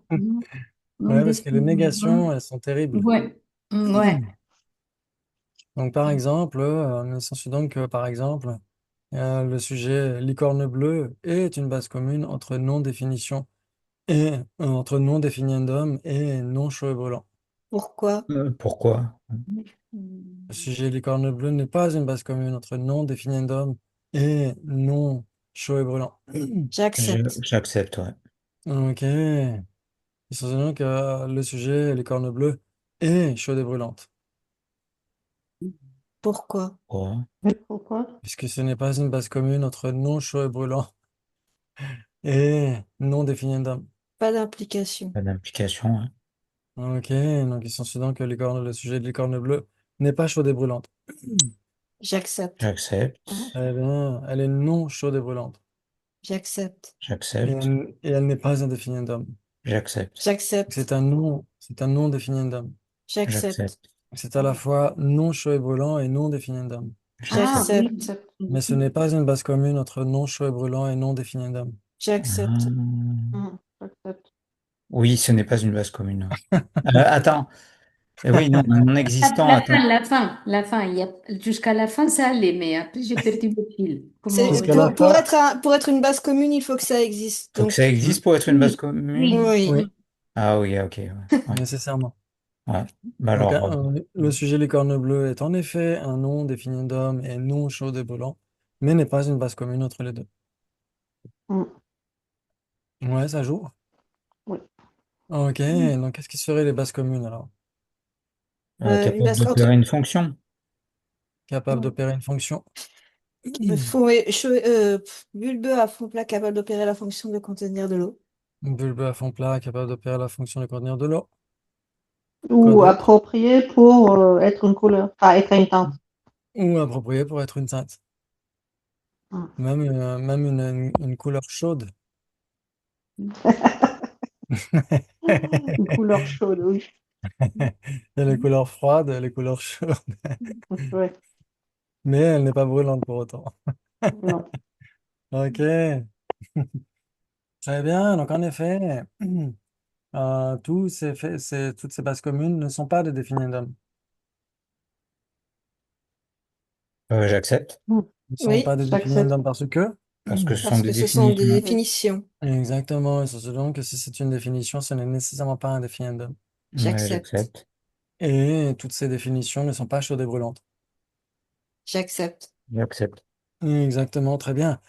S6: non
S2: Ouais, parce que les
S6: définitivement.
S2: négations, elles sont terribles.
S6: Ouais, ouais.
S2: Donc, par exemple, nous sens donc que, par exemple, le sujet licorne bleue est une base commune entre non-définition et entre non-définiendum et non chaud et brûlant.
S3: Pourquoi?
S4: Pourquoi?
S2: Le sujet licorne bleue n'est pas une base commune entre non-définiendum et non chaud et brûlant.
S3: J'accepte.
S4: J'accepte, ouais.
S2: Ok. Il sont donc que le sujet licorne bleue est chaude et brûlante,
S3: Pourquoi?
S4: Pourquoi?
S1: Mais pourquoi?
S2: puisque ce n'est pas une base commune entre non chaud et brûlant et non définiendum.
S3: Pas d'implication.
S4: Pas d'implication, ouais.
S2: Ok, donc ils sont suivants que le sujet de licorne bleue n'est pas chaude et brûlante.
S3: J'accepte.
S4: J'accepte,
S2: Eh bien, elle est non chaude et brûlante.
S3: J'accepte.
S4: j'accepte,
S2: Et elle n'est pas un définiendum.
S4: j'accepte,
S3: J'accepte.
S2: C'est un non définiendum.
S3: J'accepte.
S4: j'accepte,
S2: C'est à la fois non chaud et brûlant et non définiendum.
S6: Ah
S4: j'accepte.
S6: oui.
S3: J'accepte.
S2: Mais ce n'est pas une base commune entre non chaud et brûlant et non définiendum.
S3: J'accepte.
S1: Mm. J'accepte.
S4: Oui, ce n'est pas une base commune. Attends, oui, non, un non existant,
S6: La
S4: attends.
S6: fin, la fin, la fin. Jusqu'à la fin, ça allait, mais après, j'ai perdu le fil. Comment...
S3: C'est
S2: Jusqu'à la fin,
S3: pour être une base commune, il faut que ça existe.
S4: Faut que ça
S3: Donc,
S2: hmm,
S4: existe pour être une base
S6: Oui,
S4: commune?
S6: oui.
S3: oui.
S2: oui,
S4: Ah oui, ok, ouais, ouais,
S2: nécessairement.
S4: ouais. Bah
S2: Donc,
S4: alors,
S2: le sujet licorne bleue est en effet un non définiendum et non chaud et brûlant, mais n'est pas une base commune entre les deux.
S1: Mm.
S2: Ouais, ça joue.
S1: Oui.
S2: Ok, donc qu'est-ce qui serait les bases communes alors?
S3: Une
S4: capable
S3: base entre.
S4: d'opérer une fonction.
S2: Capable d'opérer une fonction.
S3: Bulbeux à fond plat capable d'opérer la fonction de contenir de l'eau.
S2: Une bulbe à fond plat capable d'opérer la fonction de contenir de l'eau. Quoi
S1: Ou
S2: d'autre?
S1: approprié pour être une couleur, enfin être une teinte.
S2: Ou approprié pour être une teinte.
S1: Mm.
S2: Même une couleur chaude.
S1: Une couleur chaude, oui.
S2: Il y a les couleurs froides, les couleurs chaudes,
S1: Ouais.
S2: mais elle n'est pas brûlante pour autant.
S1: Non.
S2: Ok, très bien. Donc en effet, toutes ces bases communes ne sont pas des définiendums.
S4: J'accepte,
S1: Mm.
S2: Ne sont
S3: Oui,
S2: pas des
S1: J'accepte.
S2: définiendums parce que,
S4: parce que ce sont
S3: parce
S4: des
S3: que ce sont des
S4: définitions.
S1: Oui.
S3: définitions.
S2: exactement, et c'est donc que si c'est une définition, ce n'est nécessairement pas un définiendum.
S4: Ouais,
S3: J'accepte.
S4: j'accepte,
S2: Et toutes ces définitions ne sont pas chaudes et brûlantes.
S3: J'accepte.
S4: j'accepte.
S2: Exactement, très bien.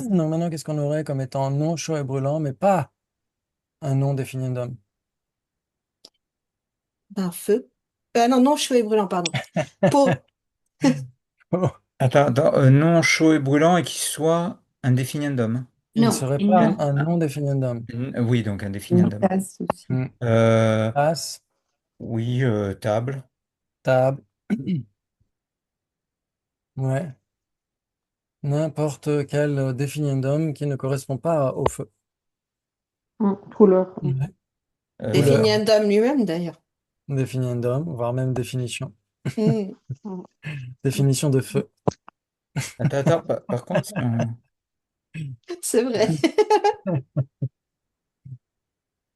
S2: Donc maintenant, qu'est-ce qu'on aurait comme étant non chaud et brûlant, mais pas un non définiendum?
S3: Un feu. Non, non, chaud et brûlant, pardon. Pour.
S4: Attends, attends, non chaud et brûlant et qui soit un définiendum.
S2: Il ne
S6: Non,
S2: serait pas
S6: non.
S2: un non définiendum.
S4: Oui, donc un
S5: Une
S4: définiendum.
S5: tasse aussi.
S2: Hmm.
S4: Euh,
S2: Tasse,
S4: oui, table.
S2: table, ouais, n'importe quel définiendum qui ne correspond pas au feu.
S1: Mm. Couleur. Mm.
S2: Ouais.
S4: Euh,
S3: Définir
S2: Couleur,
S3: un dame lui-même, d'ailleurs.
S2: définiendum, voire même définition.
S3: Hmm,
S1: Mm.
S2: Définition de feu.
S4: attends, attends, par contre,
S3: c'est vrai.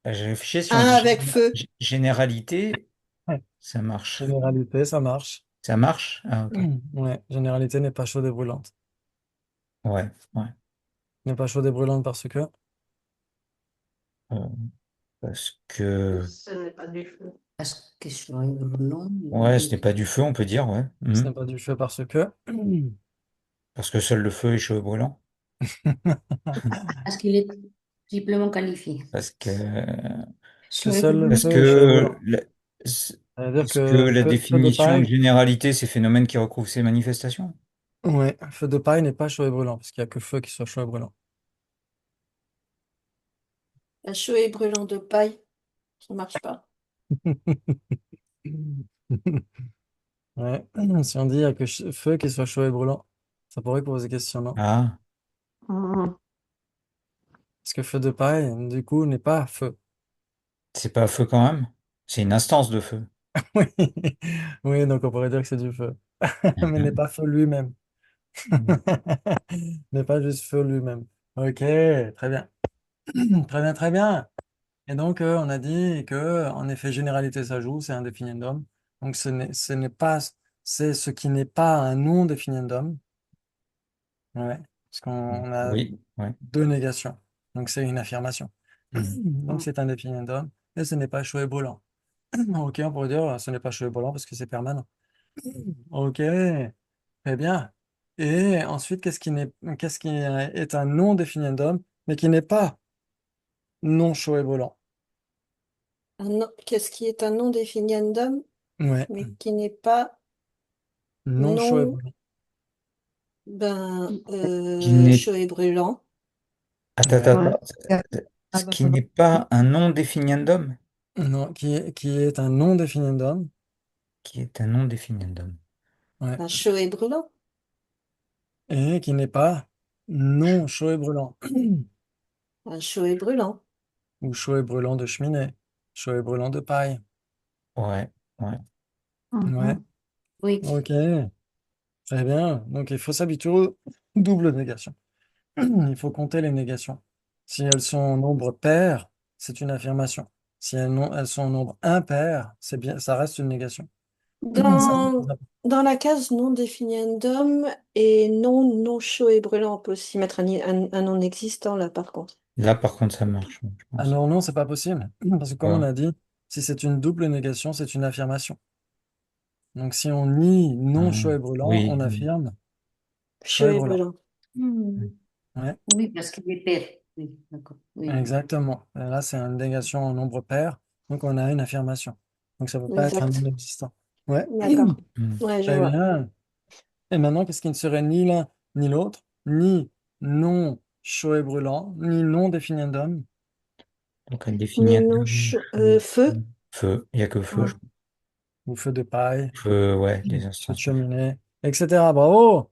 S4: j'ai réfléchi sur
S3: Un
S4: une
S3: avec feu.
S4: généralité.
S2: Ouais.
S4: Ça marche.
S2: Généralité, ça marche.
S4: Ça marche? Ah, ok.
S2: Ouais, généralité n'est pas chaude et brûlante.
S4: Ouais, ouais.
S2: N'est pas chaude et brûlante parce que
S4: Euh, Parce que,
S1: Ce n'est pas du feu.
S6: Parce que soy brûlant.
S4: ouais, ce n'est pas du feu, on peut dire, ouais.
S2: ce
S4: Mhm.
S2: n'est pas du feu parce que
S4: Parce que seul le feu est chaud et brûlant.
S6: Parce qu'il est triplement qualifié.
S4: Parce que,
S2: que
S6: Chaud et
S2: seul le
S6: brûlant.
S4: parce
S2: feu est chaud et
S4: que
S2: brûlant.
S4: la,
S2: C'est-à-dire
S4: parce que
S2: que
S4: la
S2: feu de
S4: définition de
S2: paille,
S4: généralité, c'est phénomène qui recouvre ces manifestations.
S2: ouais, feu de paille n'est pas chaud et brûlant parce qu'il n'y a que feu qui soit chaud et brûlant.
S3: Un chaud et brûlant de paille, ça marche pas.
S2: Ouais. Si on dit il n'y a que feu qui soit chaud et brûlant, ça pourrait poser question, non?
S4: Ah,
S1: Mhm.
S2: Parce que feu de paille, du coup, n'est pas feu.
S4: c'est pas feu quand même? C'est une instance de feu.
S2: Oui, oui, donc on pourrait dire que c'est du feu. Mais n'est pas feu lui-même. N'est pas juste feu lui-même. Ok, très bien. Très bien, très bien. Et donc, on a dit que, en effet, généralité, ça joue, c'est un définiendum. Donc, ce n'est pas, c'est ce qui n'est pas un non définiendum. Ouais, parce qu'on a
S4: Oui, ouais.
S2: deux négations. Donc, c'est une affirmation.
S4: Mhm.
S2: Donc, c'est un définiendum. Et ce n'est pas chaud et brûlant. Ok, on pourrait dire, ce n'est pas chaud et brûlant parce que c'est permanent. Ok, très bien. Et ensuite, qu'est-ce qui est un non définiendum, mais qui n'est pas non chaud et brûlant?
S3: Qu'est-ce qui est un non définiendum,
S2: Ouais,
S3: mais qui n'est pas
S2: non chaud et
S3: non
S2: brûlant.
S4: Qui n'est,
S3: chaud et brûlant.
S4: attends, attends,
S2: Ouais.
S1: Ouais.
S4: attends. Ce qui n'est pas un non définiendum,
S2: Non, qui est un non définiendum.
S4: qui est un non définiendum.
S2: Ouais.
S3: Un chaud et brûlant.
S2: Et qui n'est pas non chaud et brûlant.
S3: Un chaud et brûlant.
S2: Ou chaud et brûlant de cheminée. Chaud et brûlant de paille.
S4: Ouais, ouais.
S2: Ouais.
S1: Mhm.
S6: Oui.
S2: Ok. Très bien. Donc, il faut s'habituer aux doubles négations. Il faut compter les négations. Si elles sont en nombre pair, c'est une affirmation. Si elles sont en nombre impair, c'est bien, ça reste une négation. Ça,
S3: Dans, dans la case non définiendum et non chaud et brûlant, on peut aussi mettre un non existant là par contre.
S4: Là, par contre, ça marche, je
S2: ah
S4: pense.
S2: non, non, c'est pas possible. Parce que comme on
S4: Voilà.
S2: a dit, si c'est une double négation, c'est une affirmation. Donc si on nie non chaud et brûlant,
S4: Oui,
S2: on
S4: oui.
S2: affirme chaud
S3: Chaud
S2: et
S3: et
S2: brûlant.
S3: brûlant. Hmm.
S2: Ouais,
S6: Oui, parce qu'il est père. Oui, d'accord. Oui, oui.
S2: exactement. Et là, c'est une négation en nombre pair, donc on a une affirmation. Donc ça ne peut pas être un
S3: Exact.
S2: non existant. Ouais,
S3: D'accord.
S4: Mm.
S3: Ouais, je
S2: très
S3: vois.
S2: bien. Et maintenant, qu'est-ce qui ne serait ni l'un ni l'autre, ni non chaud et brûlant, ni non définiendum,
S4: Donc, un
S3: Ni
S4: définiendum.
S3: non feu.
S4: Feu, il n'y a que feu, je
S3: Ouais.
S4: crois.
S2: ou feu de paille,
S4: Feu, ouais, les
S2: feu de
S4: instances de feu.
S2: cheminée, etc. Bravo!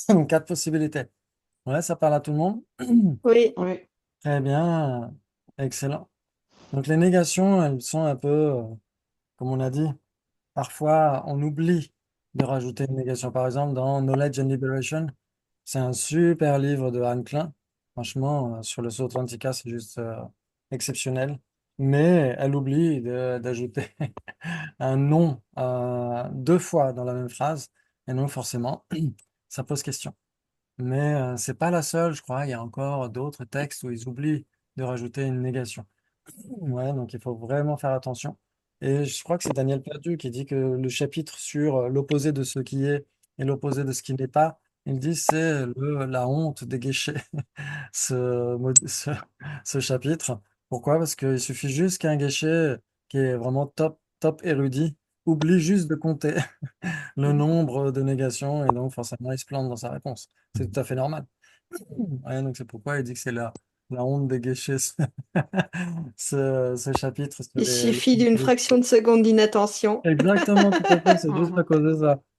S2: Donc, quatre possibilités. Ouais, ça parle à tout le monde.
S3: Oui.
S1: Oui.
S2: Très bien, excellent. Donc les négations, elles sont un peu, comme on a dit, parfois on oublie de rajouter une négation. Par exemple, dans Knowledge and Liberation, c'est un super livre de Anne Klein. Franchement, sur le saut Atlantica, c'est juste exceptionnel. Mais elle oublie d'ajouter un nom deux fois dans la même phrase. Et donc forcément, ça pose question. Mais c'est pas la seule, je crois. Il y a encore d'autres textes où ils oublient de rajouter une négation. Ouais, donc il faut vraiment faire attention. Et je crois que c'est Daniel Perdu qui dit que le chapitre sur l'opposé de ce qui est et l'opposé de ce qui n'est pas, il dit c'est la honte des guichets, ce, ce chapitre. Pourquoi? Parce qu'il suffit juste qu'un guichet qui est vraiment top érudit oublie juste de compter le nombre de négations et donc forcément il se plante dans sa réponse. C'est tout à fait normal. Ouais, donc c'est pourquoi il dit que c'est la honte des guichets, ce chapitre sur
S3: Il suffit d'une
S2: les-
S3: fraction de seconde d'inattention.
S2: Exactement, tout à fait, c'est juste à
S1: Mhm.
S2: cause de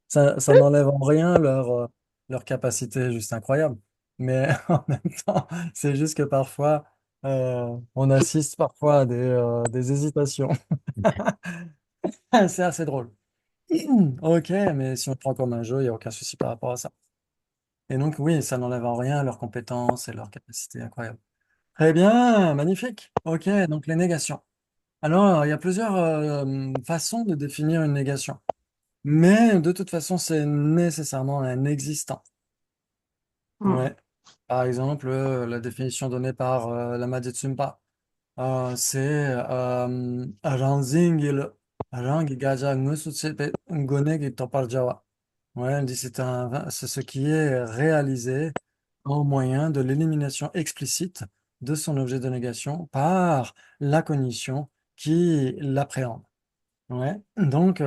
S2: ça. Ça n'enlève en rien leur capacité juste incroyable. Mais en même temps, c'est juste que parfois, on assiste parfois à des hésitations. C'est assez drôle. Ok, mais si on le prend comme un jeu, il n'y a aucun souci par rapport à ça. Et donc, oui, ça n'enlève en rien leurs compétences et leur capacité incroyable. Très bien, magnifique. Ok, donc les négations. Alors, il y a plusieurs façons de définir une négation. Mais de toute façon, c'est nécessairement un existant.
S1: Hmm.
S2: Ouais. Par exemple, la définition donnée par Lama Tsumpa, c'est Ranzingil Rangi Gaja Ngusutsepe Ngonegi Toparjawa. Ouais, elle dit c'est ce qui est réalisé au moyen de l'élimination explicite de son objet de négation par la cognition qui l'appréhende. Ouais. Donc,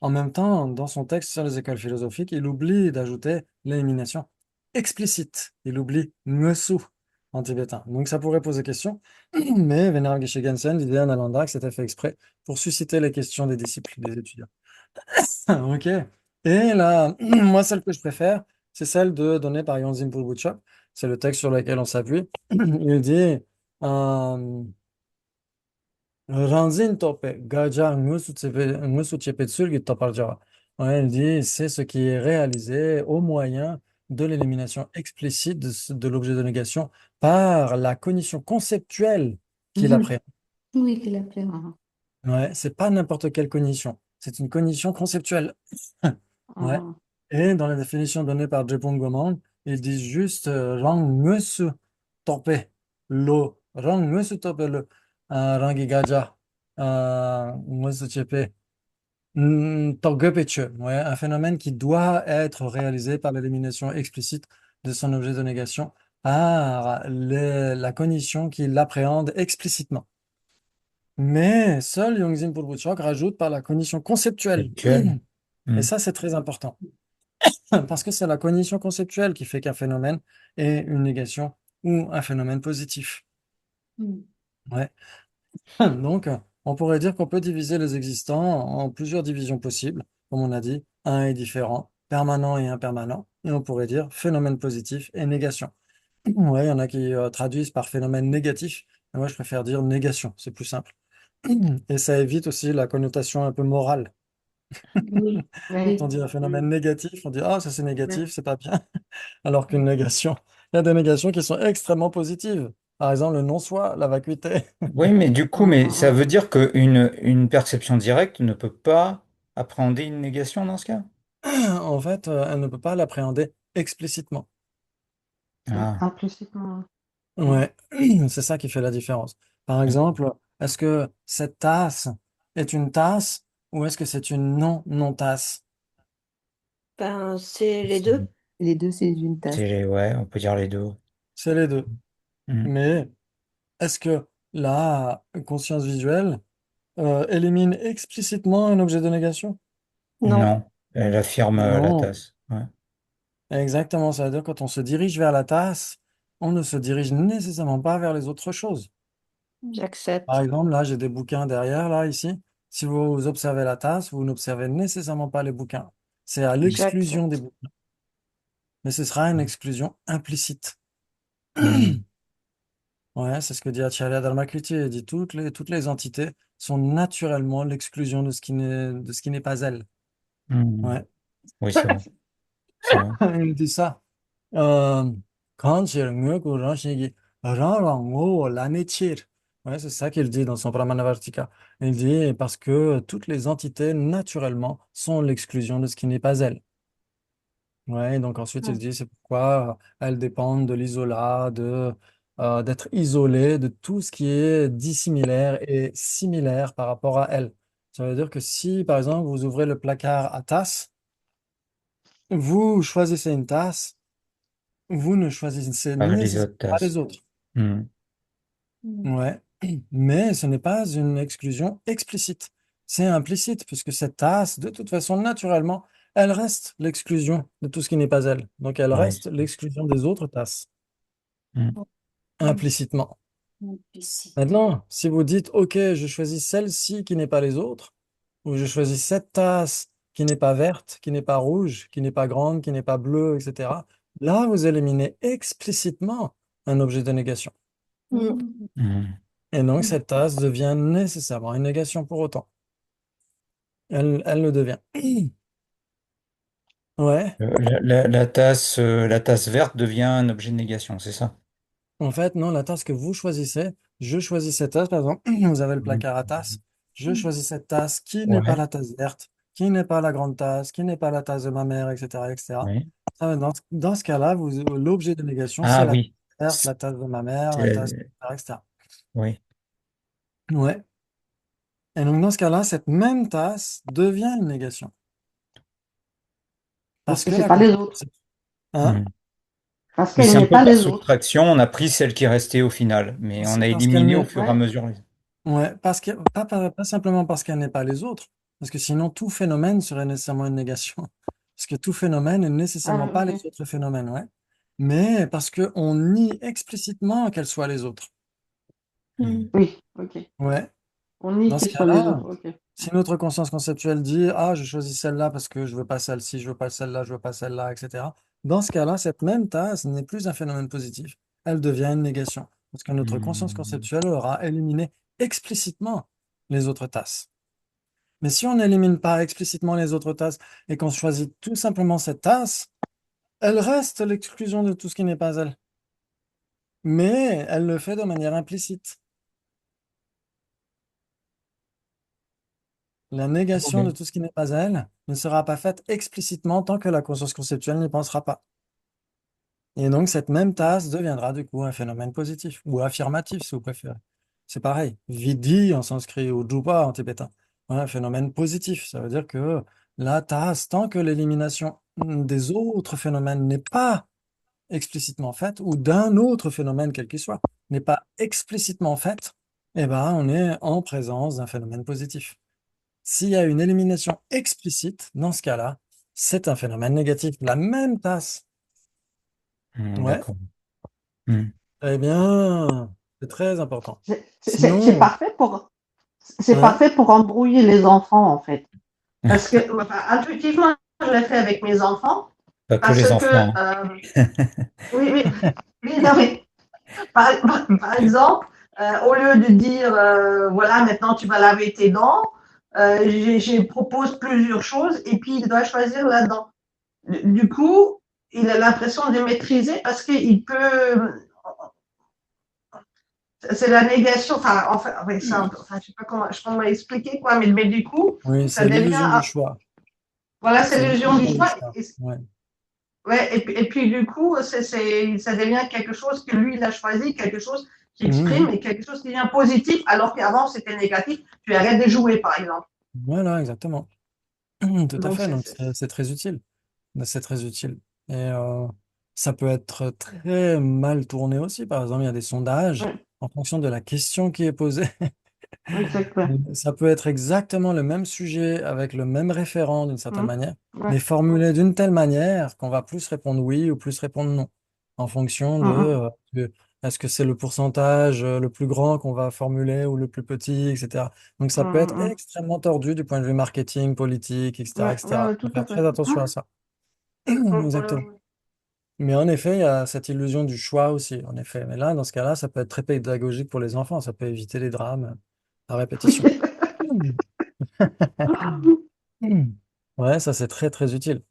S2: en même temps, dans son texte sur les écoles philosophiques, il oublie d'ajouter l'élimination explicite. Il oublie Ngesu en tibétain. Donc, ça pourrait poser question, mais Venerable Geshe Gensen, l'idée Nalanda, que c'était fait exprès pour susciter les questions des disciples, des étudiants. Ok. Et là, moi, celle que je préfère, c'est celle donnée par Yonzin Pulbuchok. C'est le texte sur lequel on s'appuie. Il dit. euh, Ranzin tope, gaja ngusu chepetsulgi toparjawa. Ouais, il dit, c'est ce qui est réalisé au moyen de l'élimination explicite de l'objet de négation par la cognition conceptuelle qu'il appréhende.
S6: Oui, que la prépa.
S2: Ouais, c'est pas n'importe quelle cognition, c'est une cognition conceptuelle. Ouais.
S1: Hmm.
S2: Et dans la définition donnée par Jepun Gomang, ils disent juste rang ngusu tope lo, rang ngusu tope lo, rangi gaja, ngusu chepe. Torgepeche, ouais, un phénomène qui doit être réalisé par l'élimination explicite de son objet de négation par la cognition qui l'appréhende explicitement. Mais seul Yongzin Pulbuchok rajoute par la cognition conceptuelle.
S4: Actuel.
S2: Et
S4: Hmm.
S2: ça, c'est très important. Parce que c'est la cognition conceptuelle qui fait qu'un phénomène est une négation ou un phénomène positif.
S6: Mm.
S2: Ouais. Donc, on pourrait dire qu'on peut diviser les existants en plusieurs divisions possibles. Comme on a dit, un est différent, permanent et impermanent. Et on pourrait dire phénomène positif et négation. Ouais, il y en a qui traduisent par phénomène négatif. Et moi, je préfère dire négation, c'est plus simple. Et ça évite aussi la connotation un peu morale.
S6: Oui,
S1: Oui.
S2: Quand on dit un phénomène négatif, on dit ah, ça c'est
S1: Oui.
S2: négatif, c'est pas bien. Alors qu'une négation, il y a des négations qui sont extrêmement positives. Par exemple, le non-soi, la vacuité.
S4: Oui, mais du coup,
S1: Hmm,
S4: mais
S1: hmm,
S4: ça
S1: hmm.
S4: veut dire qu'une perception directe ne peut pas appréhender une négation dans ce cas?
S2: En fait, elle ne peut pas l'appréhender explicitement.
S4: Ah,
S1: Implicitement. Hmm.
S2: Ouais, c'est ça qui fait la différence. Par
S4: hmm.
S2: exemple, est-ce que cette tasse est une tasse ou est-ce que c'est une non-tasse?
S3: Ben, c'est les deux.
S5: Les deux, c'est une tasse.
S4: Ouais, on peut dire les deux.
S2: C'est les deux.
S4: Hmm.
S2: Mais est-ce que la conscience visuelle élimine explicitement un objet de négation?
S3: Non.
S4: Non, elle affirme la
S2: Non,
S4: tasse. Ouais.
S2: exactement. Ça veut dire quand on se dirige vers la tasse, on ne se dirige nécessairement pas vers les autres choses. Par
S3: J'accepte.
S2: exemple, là, j'ai des bouquins derrière, là, ici. Si vous observez la tasse, vous n'observez nécessairement pas les bouquins. C'est à l'exclusion des
S3: J'accepte.
S2: bouquins. Mais ce sera une exclusion implicite.
S4: Hmm.
S2: Ouais, c'est ce que dit Acharya Dharmakirti. Il dit toutes les entités sont naturellement l'exclusion de ce qui n'est pas elles.
S4: Hmm.
S2: Ouais.
S4: Oui, c'est vrai. C'est vrai.
S2: Il dit ça. Euh, Kanchir ngöku ranshigi ranrang ngo lanechir. Ouais, c'est ça qu'il dit dans son Pramanavartika. Il dit parce que toutes les entités, naturellement, sont l'exclusion de ce qui n'est pas elles. Ouais, donc ensuite, il
S1: Hmm.
S2: dit c'est pourquoi elles dépendent de l'isolat, d'être isolées de tout ce qui est dissimilaire et similaire par rapport à elles. Ça veut dire que si, par exemple, vous ouvrez le placard à tasses, vous choisissez une tasse, vous ne choisissez
S4: Pas les
S2: nécessairement
S4: autres
S2: pas les
S4: tasses.
S2: autres.
S4: Hmm.
S6: Mm.
S2: Ouais. Mais ce n'est pas une exclusion explicite. C'est implicite, puisque cette tasse, de toute façon, naturellement, elle reste l'exclusion de tout ce qui n'est pas elle. Donc, elle
S4: Oui.
S2: reste l'exclusion des autres tasses,
S4: Hmm.
S2: implicitement.
S6: Implicite.
S2: Maintenant, si vous dites, OK, je choisis celle-ci qui n'est pas les autres, ou je choisis cette tasse qui n'est pas verte, qui n'est pas rouge, qui n'est pas grande, qui n'est pas bleue, etc., là, vous éliminez explicitement un objet de négation.
S3: Mm.
S4: Hmm.
S2: Et donc, cette tasse devient nécessairement une négation pour autant. Elle le devient. Ouais,
S4: La tasse verte devient un objet de négation, c'est ça?
S2: en fait, non, la tasse que vous choisissez Je choisis cette tasse, par exemple, vous avez le
S4: Mhm.
S2: placard à tasses. Je choisis cette tasse qui n'est pas
S4: Ouais,
S2: la tasse verte, qui n'est pas la grande tasse, qui n'est pas la tasse de ma mère, etc., etc.
S4: oui.
S2: Dans ce cas-là, l'objet de négation, c'est
S4: Ah
S2: la tasse
S4: oui.
S2: verte, la tasse de ma mère,
S4: C'est
S2: la tasse,
S4: la-
S2: etc., etc.
S4: Oui.
S2: Ouais. Et donc, dans ce cas-là, cette même tasse devient une négation.
S1: Parce
S2: Parce
S1: que
S2: que
S1: c'est
S2: la
S1: pas les
S2: conscience
S1: autres.
S2: conceptuelle. Hein?
S4: Mhm.
S1: Parce
S4: Mais
S1: qu'elle
S4: c'est un
S1: n'est
S4: peu
S1: pas
S4: par
S1: les autres.
S4: soustraction, on a pris celle qui restait au final, mais on a
S2: Parce qu'elle
S4: éliminé au
S2: n'est.
S4: fur et à
S1: Ouais.
S4: mesure.
S2: Ouais, pas simplement parce qu'elle n'est pas les autres, parce que sinon tout phénomène serait nécessairement une négation. Parce que tout phénomène n'est
S1: Ah,
S2: nécessairement pas les
S1: ok.
S2: autres phénomènes, ouais. Mais parce qu'on nie explicitement qu'elles soient les autres.
S4: Mhm.
S1: Oui, ok.
S2: Ouais.
S1: On nie
S2: Dans ce
S1: qu'ils soient les
S2: cas-là,
S1: autres. Ok.
S2: si notre conscience conceptuelle dit, ah, je choisis celle-là parce que je veux pas celle-ci, je veux pas celle-là, je veux pas celle-là, etc. Dans ce cas-là, cette même tasse n'est plus un phénomène positif. Elle devient une négation. Parce que notre conscience
S4: Mhm.
S2: conceptuelle aura éliminé explicitement les autres tasses. Mais si on n'élimine pas explicitement les autres tasses et qu'on choisit tout simplement cette tasse, elle reste l'exclusion de tout ce qui n'est pas elle. Mais elle le fait de manière implicite. La négation de
S4: Ok.
S2: tout ce qui n'est pas elle ne sera pas faite explicitement tant que la conscience conceptuelle n'y pensera pas. Et donc cette même tasse deviendra du coup un phénomène positif ou affirmatif si vous préférez. C'est pareil. Vidhi en sanskrit ou drupa en tibétain. Voilà, un phénomène positif. Ça veut dire que la tasse, tant que l'élimination des autres phénomènes n'est pas explicitement faite, ou d'un autre phénomène quel qu'il soit, n'est pas explicitement faite, eh ben, on est en présence d'un phénomène positif. S'il y a une élimination explicite, dans ce cas-là, c'est un phénomène négatif. La même tasse. Ouais,
S4: D'accord. Mhm.
S2: eh bien, c'est très important.
S1: C'est
S2: Sinon, hein,
S1: parfait pour embrouiller les enfants, en fait. Parce que, enfin, intuitivement, je l'ai fait avec mes enfants.
S4: Pas que
S1: Parce
S4: les
S1: que,
S4: enfants,
S1: oui, oui, oui, non, mais par exemple, au lieu de dire, voilà, maintenant tu vas laver tes dents, je propose plusieurs choses et puis il doit choisir là-dedans. Du coup, il a l'impression de maîtriser parce qu'il peut. C'est la négation, enfin, oui, enfin, je sais pas comment expliquer, quoi, mais du coup,
S2: oui,
S1: ça
S2: c'est
S1: devient.
S2: l'illusion du choix.
S1: Voilà, c'est
S2: C'est
S1: l'illusion du
S2: l'illusion du
S1: choix.
S2: choix. Ouais.
S1: Ouais, et puis du coup, ça devient quelque chose que lui, il a choisi, quelque chose qui exprime
S2: Mhm.
S1: et quelque chose qui devient positif, alors qu'avant, c'était négatif. Tu arrêtes de jouer, par exemple.
S2: Voilà, exactement. Tout à
S1: Donc,
S2: fait. Donc, c'est très utile. C'est très utile. Et ça peut être très mal tourné aussi. Par exemple, il y a des sondages
S1: ouais,
S2: en fonction de la question qui est posée.
S1: exactement.
S2: Ça peut être exactement le même sujet avec le même référent d'une certaine
S1: Hum,
S2: manière,
S1: ouais,
S2: mais formulé d'une telle manière qu'on va plus répondre oui ou plus répondre non, en fonction
S1: hum, hum,
S2: est-ce que c'est le pourcentage le plus grand qu'on va formuler ou le plus petit, etc. Donc ça peut
S1: hum,
S2: être
S1: hum.
S2: extrêmement tordu du point de vue marketing, politique, etc.,
S1: Ouais, ouais,
S2: etc.
S1: ouais,
S2: Il faut
S1: tout à
S2: faire
S1: fait.
S2: très attention à ça.
S1: Ouais,
S2: Exactement.
S1: ouais.
S2: Mais en effet, il y a cette illusion du choix aussi, en effet. Mais là, dans ce cas-là, ça peut être très pédagogique pour les enfants. Ça peut éviter les drames à répétition. Hmm. Ouais, ça c'est très très utile.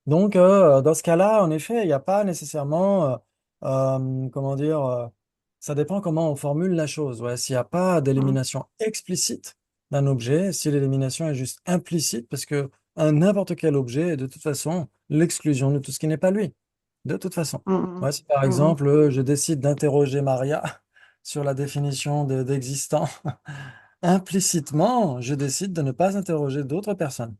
S2: Donc, dans ce cas-là, en effet, il n'y a pas nécessairement, comment dire, ça dépend comment on formule la chose. Ouais, s'il n'y a pas
S1: Hum,
S2: d'élimination explicite d'un objet, si l'élimination est juste implicite, parce que n'importe quel objet est de toute façon l'exclusion de tout ce qui n'est pas lui, de toute façon.
S1: hum,
S2: Ouais, si par
S1: hum, hum,
S2: exemple, je décide d'interroger Maria sur la définition d'existant, implicitement, je décide de ne pas interroger d'autres personnes.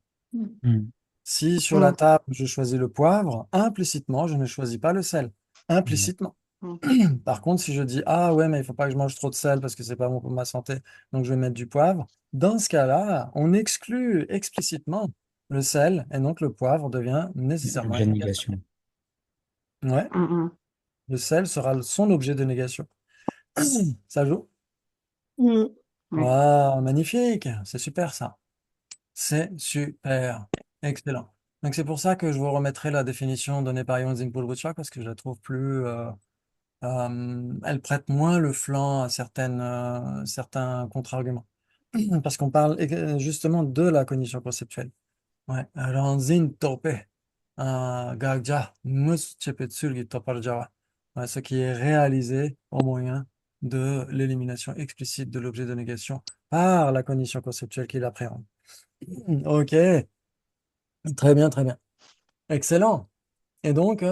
S4: Mhm.
S2: Si sur la
S1: hum,
S2: table, je choisis le poivre, implicitement, je ne choisis pas le sel. Implicitement.
S1: hum,
S2: Par contre, si je dis, ah ouais, mais il faut pas que je mange trop de sel parce que c'est pas bon pour ma santé, donc je vais mettre du poivre, dans ce cas-là, on exclut explicitement le sel et donc le poivre devient nécessairement
S4: Objet
S2: une
S4: de
S2: négation.
S4: négation.
S2: Ouais,
S1: hum, hum.
S2: le sel sera son objet de négation. Ça joue?
S3: Mm.
S1: Ouais.
S2: Waouh, magnifique, c'est super ça. C'est super. Excellent. Donc c'est pour ça que je vous remettrai la définition donnée par Jon Pulbruchak parce que je la trouve plus, elle prête moins le flanc à certains contre-arguments. Parce qu'on parle justement de la cognition conceptuelle. Ouais. Ranzin tope, gagja, mus chepetsulgi toparjawa. Ouais, ce qui est réalisé au moyen de l'élimination explicite de l'objet de négation par la cognition conceptuelle qu'il appréhende. Ok, très bien, très bien. Excellent. Et donc,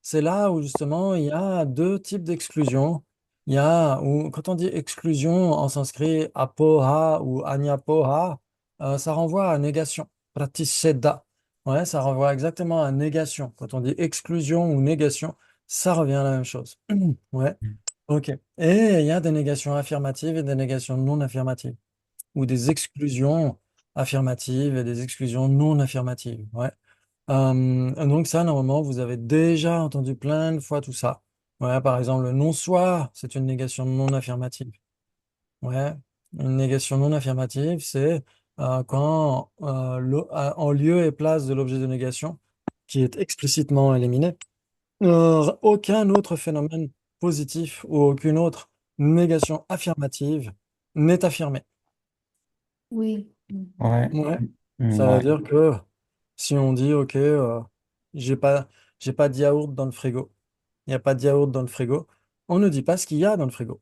S2: c'est là où justement il y a deux types d'exclusion. Il y a, où, quand on dit exclusion en sanskrit, apoha ou anyapoha, ça renvoie à négation, pratisheda. Ouais, ça renvoie exactement à négation. Quand on dit exclusion ou négation, ça revient à la même chose. Ouais, ok. Et il y a des négations affirmatives et des négations non affirmatives, ou des exclusions affirmatives et des exclusions non affirmatives. Ouais. Donc ça, normalement, vous avez déjà entendu plein de fois tout ça. Ouais, par exemple, le non-soi, c'est une négation non affirmative. Ouais, une négation non affirmative, c'est quand en lieu et place de l'objet de négation, qui est explicitement éliminé, aucun autre phénomène positif ou aucune autre négation affirmative n'est affirmée.
S6: Oui.
S4: Ouais.
S2: Ouais. Ça veut
S4: Ouais.
S2: dire que si on dit, OK, j'ai pas, j'ai pas de yaourt dans le frigo, il n'y a pas de yaourt dans le frigo, on ne dit pas ce qu'il y a dans le frigo.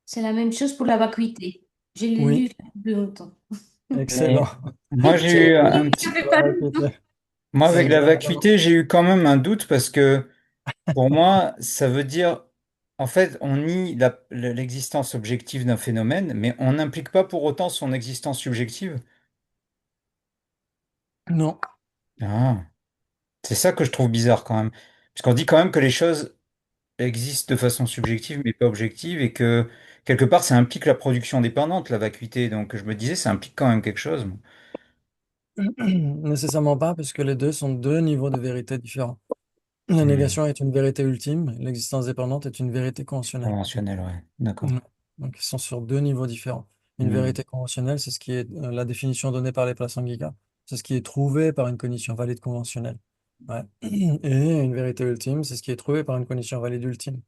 S6: C'est la même chose pour la vacuité. Je l'ai lu
S2: Oui,
S6: il y a plus longtemps.
S2: excellent.
S4: Mais moi, j'ai eu un
S6: Ça
S4: petit.
S6: fait pas
S2: Ok.
S4: Moi, avec la
S2: Exactement.
S4: vacuité, j'ai eu quand même un doute parce que pour moi, ça veut dire. En fait, on nie l'existence objective d'un phénomène, mais on n'implique pas pour autant son existence subjective.
S2: Non.
S4: Ah, c'est ça que je trouve bizarre quand même. Parce qu'on dit quand même que les choses existent de façon subjective, mais pas objective, et que quelque part, ça implique la production dépendante, la vacuité. Donc, je me disais, ça implique quand même quelque chose.
S2: Nécessairement pas, puisque les deux sont deux niveaux de vérité différents. La
S4: Hmm.
S2: négation est une vérité ultime, l'existence dépendante est une vérité conventionnelle.
S4: Conventionnel, ouais. D'accord.
S2: Ouais. Donc, ils sont sur deux niveaux différents. Une
S4: Hmm.
S2: vérité conventionnelle, c'est ce qui est la définition donnée par les Prasangika. C'est ce qui est trouvé par une cognition valide conventionnelle. Ouais. Et une vérité ultime, c'est ce qui est trouvé par une cognition valide ultime.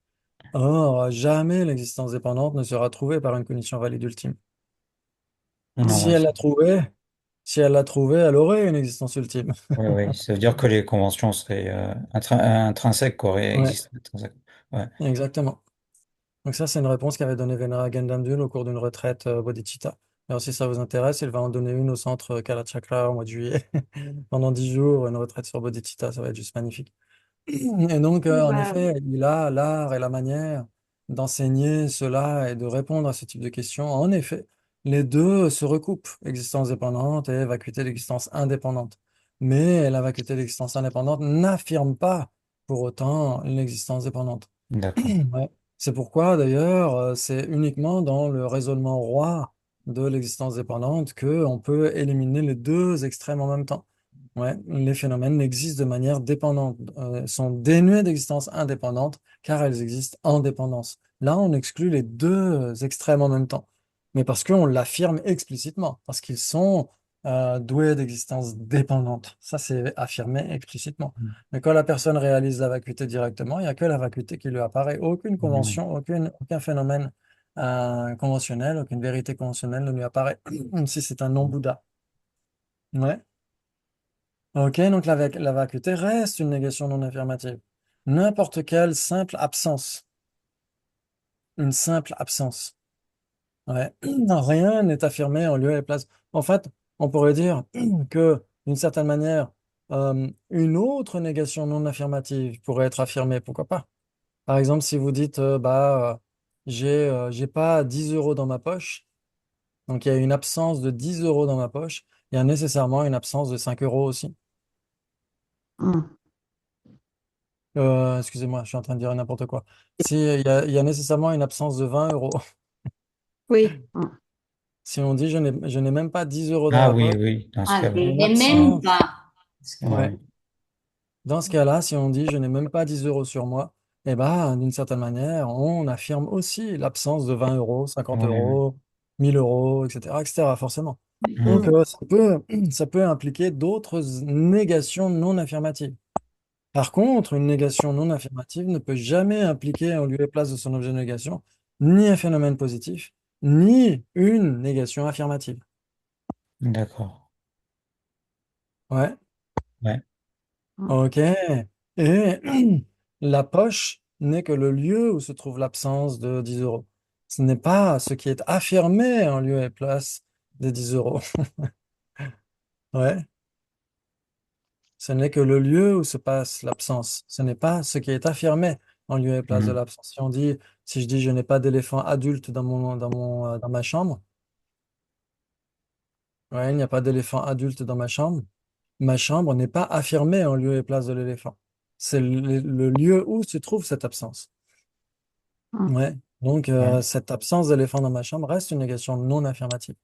S2: Or, jamais l'existence dépendante ne sera trouvée par une cognition valide ultime.
S4: Non,
S2: Si
S4: ouais,
S2: elle l'a trouvée, si elle l'a trouvée, elle aurait une existence ultime.
S4: ouais, ouais. Ça veut dire que les conventions seraient intrinsèques, quoi,
S2: Ouais,
S4: existent intrinsèquement. Ouais.
S2: exactement. Donc ça, c'est une réponse qu'avait donnée Venera Gandamdul au cours d'une retraite bodhicitta. Alors si ça vous intéresse, il va en donner une au centre Kalachakra au mois de juillet. Pendant 10 jours, une retraite sur bodhicitta, ça va être juste magnifique. Et donc,
S3: Oui,
S2: en
S3: bah,
S2: effet, il a l'art et la manière d'enseigner cela et de répondre à ce type de questions. En effet, les deux se recoupent, existence dépendante et vacuité d'existence indépendante. Mais la vacuité d'existence indépendante n'affirme pas pour autant l'existence dépendante.
S4: D'accord.
S2: Ouais. C'est pourquoi, d'ailleurs, c'est uniquement dans le raisonnement roi de l'existence dépendante que on peut éliminer les deux extrêmes en même temps. Ouais, les phénomènes existent de manière dépendante, sont dénués d'existence indépendante, car elles existent en dépendance. Là, on exclut les deux extrêmes en même temps, mais parce qu'on l'affirme explicitement, parce qu'ils sont doués d'existence dépendante. Ça, c'est affirmé explicitement. Mais quand la personne réalise la vacuité directement, il n'y a que la vacuité qui lui apparaît. Aucune
S4: Hmm.
S2: convention, aucun phénomène conventionnel, aucune vérité conventionnelle ne lui apparaît, même si c'est un non-Bouddha. Ouais. Ok, donc la vacuité reste une négation non affirmative. N'importe quelle simple absence, une simple absence. Ouais. Rien n'est affirmé en lieu et place. En fait, on pourrait dire que, d'une certaine manière, une autre négation non affirmative pourrait être affirmée. Pourquoi pas? Par exemple, si vous dites, j'ai pas 10 euros dans ma poche, donc il y a une absence de 10 euros dans ma poche, il y a nécessairement une absence de 5 euros aussi.
S1: Hmm.
S2: Excusez-moi, je suis en train de dire n'importe quoi. Si, il y a nécessairement une absence de 20 euros.
S3: oui.
S1: Hmm.
S2: Si on dit je n'ai même pas 10 euros dans
S4: Ah
S2: la
S4: oui,
S2: poche,
S4: oui, dans ce
S6: Ah,
S2: il y a
S4: cas-là.
S2: une
S6: de même
S2: absence.
S6: pas.
S2: Ouais.
S4: Ouais.
S2: Dans ce cas-là, si on dit je n'ai même pas 10 euros sur moi, eh ben, d'une certaine manière, on affirme aussi l'absence de 20 euros, 50
S4: Ouais, ouais.
S2: euros, 1000 euros, etc., etc., forcément. Donc,
S4: Hmm.
S2: ça peut impliquer d'autres négations non affirmatives. Par contre, une négation non affirmative ne peut jamais impliquer en lieu et place de son objet de négation ni un phénomène positif, ni une négation affirmative.
S4: D'accord.
S2: Ouais,
S4: Ouais.
S1: Hmm.
S2: ok. Et la poche n'est que le lieu où se trouve l'absence de 10 euros. Ce n'est pas ce qui est affirmé en lieu et place des 10 euros. Ouais. Ce n'est que le lieu où se passe l'absence. Ce n'est pas ce qui est affirmé en lieu et place de
S4: Mhm.
S2: l'absence. Si je dis je n'ai pas d'éléphant adulte dans ma chambre, ouais, il n'y a pas d'éléphant adulte dans ma chambre. Ma chambre n'est pas affirmée en lieu et place de l'éléphant. C'est le lieu où se trouve cette absence. Ouais. Donc,
S4: Ouais.
S2: cette absence d'éléphant dans ma chambre reste une négation non affirmative.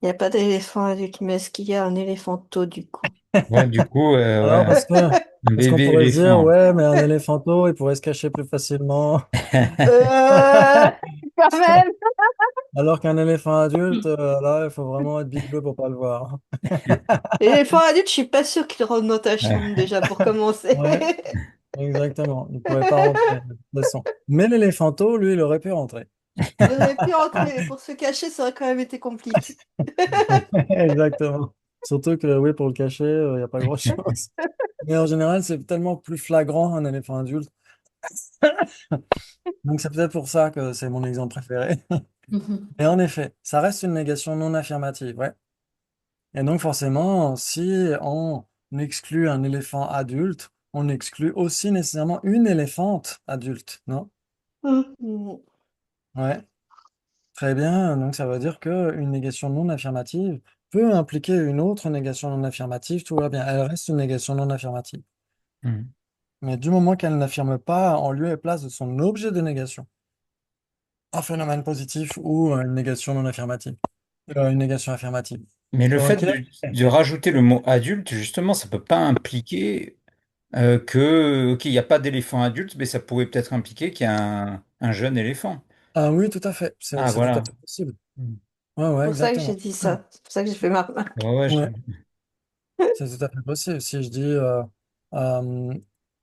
S3: Il n'y a pas d'éléphant adulte, mais est-ce qu'il y a un éléphanto du coup?
S4: Ouais, du coup,
S2: Alors,
S4: ouais, un
S2: parce qu'on
S4: bébé
S2: pourrait se dire,
S4: éléphant.
S2: ouais, mais un éléphanto, il pourrait se cacher plus facilement.
S3: Euh, Quand même.
S2: Alors qu'un éléphant adulte, là, il faut vraiment être big bleu pour pas le voir.
S3: L'éléphant adulte, je suis pas sûre qu'il rentre dans ta chambre
S4: Ouais.
S3: déjà pour commencer.
S2: Ouais, exactement. Il pourrait pas rentrer, de toute façon. Mais l'éléphanto, lui, il aurait pu rentrer.
S3: Il aurait pu rentrer, mais pour se cacher, ça aurait quand même été compliqué.
S2: Exactement. Surtout que, oui, pour le cacher, il n'y a pas grand-chose. Mais en général, c'est tellement plus flagrant un éléphant adulte. Donc, c'est peut-être pour ça que c'est mon exemple préféré.
S6: Mhm.
S2: Et en effet, ça reste une négation non affirmative, ouais. Et donc, forcément, si on exclut un éléphant adulte, on exclut aussi nécessairement une éléphante adulte, non?
S3: Mm.
S2: Ouais. Très bien, donc ça veut dire qu'une négation non affirmative peut impliquer une autre négation non affirmative, tout va bien. Elle reste une négation non affirmative.
S4: Mhm.
S2: Mais du moment qu'elle n'affirme pas en lieu et place de son objet de négation un phénomène positif ou une négation non affirmative, une négation affirmative.
S4: Mais le fait
S2: Ok?
S4: de rajouter le mot adulte, justement, ça peut pas impliquer ok, il n'y a pas d'éléphant adulte, mais ça pourrait peut-être impliquer qu'il y a un jeune éléphant.
S2: Ah oui, tout à fait, c'est
S4: Ah,
S2: c'est tout à
S4: voilà.
S2: fait possible.
S4: Mhm.
S2: Ouais,
S3: C'est
S2: ouais,
S3: pour ça que j'ai
S2: exactement.
S3: dit ça. C'est pour ça que j'ai fait ma remarque.
S4: Ouais, ouais,
S2: Ouais, c'est tout à fait possible. Si je dis euh,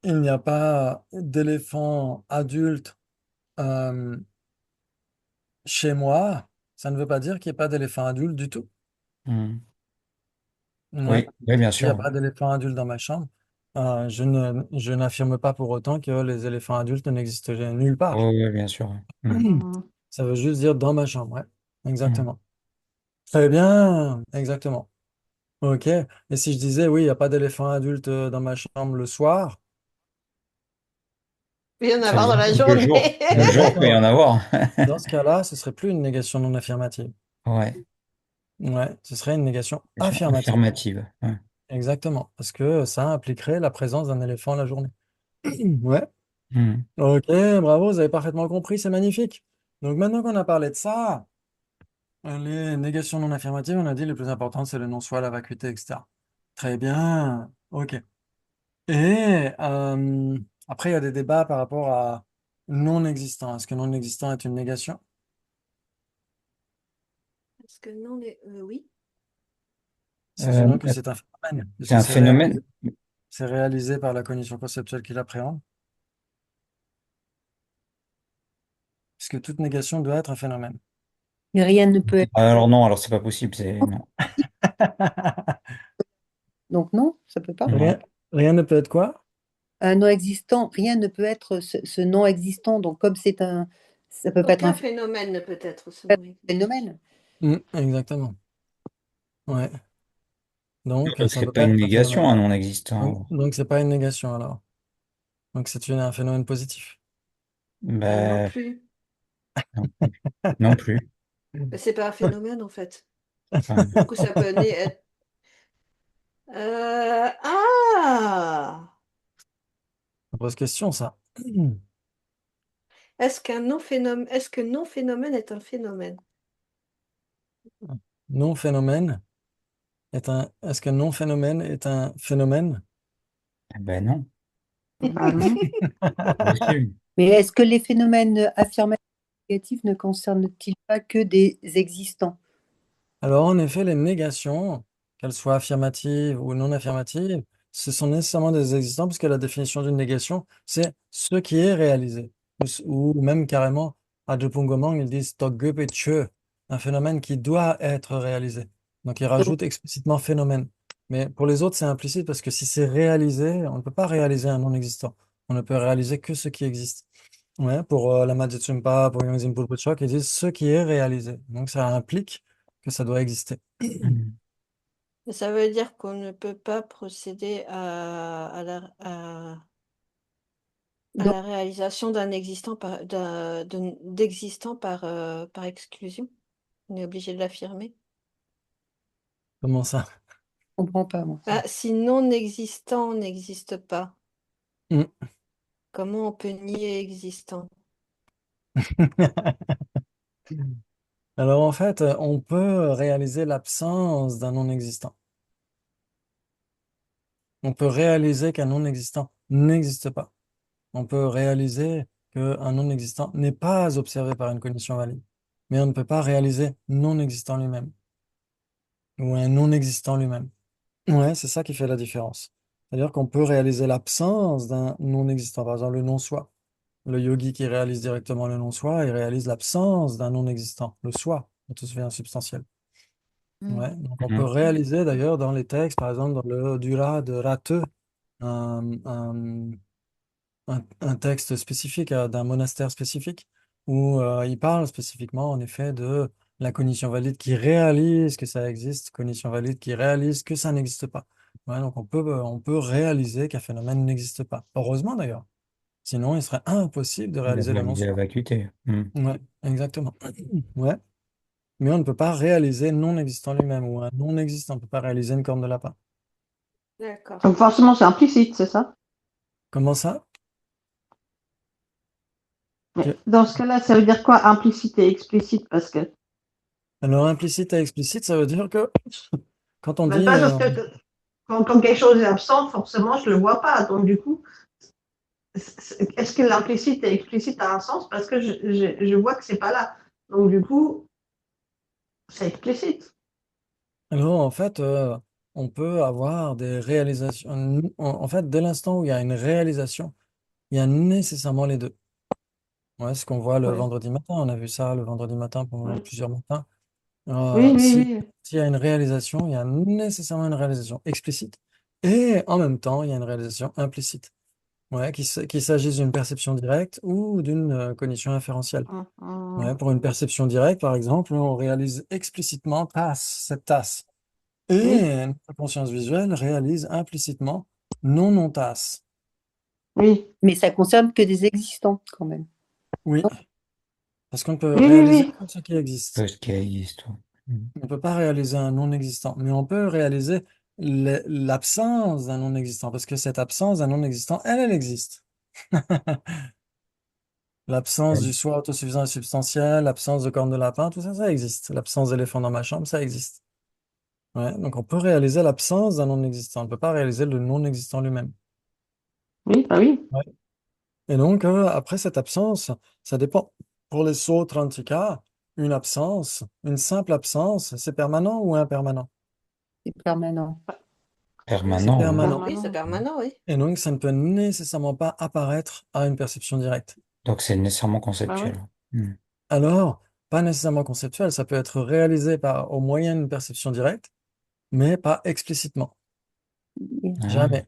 S2: il n'y a pas d'éléphant adulte euh, chez moi, ça ne veut pas dire qu'il n'y a pas d'éléphant adulte du tout.
S4: Mhm.
S2: Ouais.
S4: Oui, oui, bien
S2: S'il n'y a
S4: sûr.
S2: pas d'éléphant adulte dans ma chambre, je n'affirme pas pour autant que les éléphants adultes n'existent nulle
S4: Oui,
S2: part.
S4: oui, bien sûr. Mhm.
S3: Mm.
S2: Ça veut juste dire dans ma chambre, ouais.
S4: Mhm.
S2: Exactement. Très bien, exactement. Ok. Et si je disais, oui, il n'y a pas d'éléphant adulte dans ma chambre le soir,
S3: Il y en a
S4: Ça veut
S3: avoir dans
S4: dire
S3: la
S4: le jour.
S3: journée.
S4: Le jour, peut y en avoir.
S2: dans ce cas-là, ce serait plus une négation non affirmative.
S4: Ouais,
S2: Ouais, ce serait une négation
S4: question
S2: affirmative.
S4: affirmative. Ouais.
S2: Exactement. Parce que ça impliquerait la présence d'un éléphant la journée. Ouais.
S4: Mhm.
S2: Ok, bravo, vous avez parfaitement compris, c'est magnifique. Donc maintenant qu'on a parlé de ça, les négations non affirmatives, on a dit le plus important, c'est le non-soi, la vacuité, etc. Très bien, ok. Et après, il y a des débats par rapport à non-existant. Est-ce que non-existant est une négation?
S3: Parce que non, oui.
S2: Selon que c'est un phénomène,
S4: C'est
S2: puisque
S4: un phénomène.
S2: c'est réalisé par la cognition conceptuelle qui l'appréhende, puisque toute négation doit être un phénomène.
S5: Mais rien ne peut être.
S4: Alors non, alors c'est pas possible. C'est non.
S5: Donc non, ça peut pas.
S4: Non.
S2: Rien, rien ne peut être quoi?
S5: Un non existant, rien ne peut être ce non existant. Donc comme c'est un, ça peut pas être
S3: Aucun
S5: un
S3: phénomène ne peut être ce nom.
S5: phénomène.
S2: Exactement. Ouais. Donc,
S4: Donc
S2: ça ne
S4: c'est
S2: peut
S4: pas
S2: pas
S4: une
S2: être un
S4: négation,
S2: phénomène.
S4: un non existant.
S2: Donc c'est pas une négation alors. Donc c'est un phénomène positif.
S3: Non
S4: Ben
S3: plus.
S4: non, non plus.
S3: Mais c'est pas un phénomène en fait.
S4: Enfin,
S3: Du coup, ça peut être. Ah!
S2: Ça pose question, ça.
S3: Est-ce que non-phénomène est un phénomène?
S2: Non-phénomène est-ce qu'un non-phénomène est un phénomène?
S4: ben non,
S1: Bah non.
S4: c'est pas possible.
S5: Mais est-ce que les phénomènes affirmatifs et négatifs ne concernent-ils pas que des existants?
S2: Alors, en effet, les négations, qu'elles soient affirmatives ou non affirmatives, ce sont nécessairement des existants, puisque la définition d'une négation, c'est ce qui est réalisé. Ou même carrément, à Jepungomang, ils disent Toggepeche, un phénomène qui doit être réalisé. Donc, ils
S5: Donc,
S2: rajoutent explicitement phénomène. Mais pour les autres, c'est implicite, parce que si c'est réalisé, on ne peut pas réaliser un non-existant. On ne peut réaliser que ce qui existe. Ouais, pour la Madhya pour Yongzin Pulpuchok, ils disent ce qui est réalisé. Donc ça implique que ça doit exister.
S4: Hmm.
S3: Et ça veut dire qu'on ne peut pas procéder à
S5: Donc,
S3: la réalisation d'un existant d'existant par exclusion. On est obligé de l'affirmer.
S2: Comment ça?
S5: je comprends pas, moi.
S3: Ah, si non existant n'existe pas,
S2: Hmm.
S3: comment on peut nier existant?
S2: Alors en fait, on peut réaliser l'absence d'un non-existant. On peut réaliser qu'un non-existant n'existe pas. On peut réaliser qu'un non-existant n'est pas observé par une cognition valide. Mais on ne peut pas réaliser non-existant lui-même ou un non-existant lui-même. Ouais, c'est ça qui fait la différence. C'est-à-dire qu'on peut réaliser l'absence d'un non-existant, par exemple le non-soi. Le yogi qui réalise directement le non-soi, il réalise l'absence d'un non-existant, le soi, le tout devient substantiel.
S3: Hmm.
S2: Ouais, donc on peut
S4: Mhm.
S2: réaliser d'ailleurs dans les textes, par exemple dans le Dura de Rateux, un, un- un texte spécifique d'un monastère spécifique, où il parle spécifiquement en effet de la cognition valide qui réalise que ça existe, cognition valide qui réalise que ça n'existe pas. Ouais, donc on peut réaliser qu'un phénomène n'existe pas. Heureusement d'ailleurs. Sinon, il serait impossible de
S4: De
S2: réaliser le
S4: réaliser la
S2: non-soi.
S4: vacuité. Hmm.
S2: Ouais, exactement. Ouais. Mais on ne peut pas réaliser non-existant lui-même ou un non-existant. On ne peut pas réaliser une corne de lapin.
S3: D'accord.
S1: Donc forcément, c'est implicite, c'est ça?
S2: Comment ça?
S1: Mais
S2: Que-
S1: dans ce cas-là, ça veut dire quoi, implicite et explicite? Parce que,
S2: Alors, implicite et explicite, ça veut dire que quand on
S1: ben,
S2: dit
S1: pas parce que quand quelque chose est absent, forcément, je le vois pas. Donc du coup, est-ce que l'implicite et explicite a un sens? Parce que je vois que c'est pas là. Donc du coup, c'est explicite.
S2: alors en fait, on peut avoir des réalisations. En fait, dès l'instant où il y a une réalisation, il y a nécessairement les deux. Ouais, ce qu'on voit le
S1: Ouais.
S2: vendredi matin, on a vu ça le vendredi matin pendant
S1: Ouais.
S2: plusieurs matins.
S1: Oui, oui,
S2: Si,
S1: oui.
S2: s'il y a une réalisation, il y a nécessairement une réalisation explicite et en même temps, il y a une réalisation implicite. Ouais, qu'il s'agisse d'une perception directe ou d'une cognition inférentielle.
S1: Hum,
S2: Ouais,
S1: hum.
S2: pour une perception directe, par exemple, on réalise explicitement tasse, cette tasse.
S1: Oui,
S2: Et notre conscience visuelle réalise implicitement non non tasse.
S1: oui,
S5: Mais ça concerne que des existants, quand même.
S2: Oui, parce qu'on peut
S1: oui, oui,
S2: réaliser
S1: oui.
S2: que ce qui existe.
S4: Parce qu'il existe. Hmm.
S2: On ne peut pas réaliser un non-existant, mais on peut réaliser l'absence d'un non-existant, parce que cette absence d'un non-existant, elle existe. L'absence
S4: Ouais.
S2: du soi autosuffisant et substantiel, l'absence de corne de lapin, tout ça, ça existe. L'absence d'éléphant dans ma chambre, ça existe. Ouais, donc on peut réaliser l'absence d'un non-existant, on ne peut pas réaliser le non-existant lui-même.
S1: Oui, bah oui.
S2: Ouais. Et donc, après cette absence, ça dépend. Pour les Sautrantika, une absence, une simple absence, c'est permanent ou impermanent?
S5: C'est permanent.
S2: C'est
S4: Permanent, oui.
S2: permanent.
S3: Oui, c'est
S1: Permanent.
S3: permanent, oui.
S2: Et donc, ça ne peut nécessairement pas apparaître à une perception directe.
S4: Donc c'est nécessairement
S1: Bah oui.
S4: conceptuel. Hmm.
S2: Alors, pas nécessairement conceptuel, ça peut être réalisé au moyen d'une perception directe, mais pas explicitement.
S4: Ah,
S2: Jamais.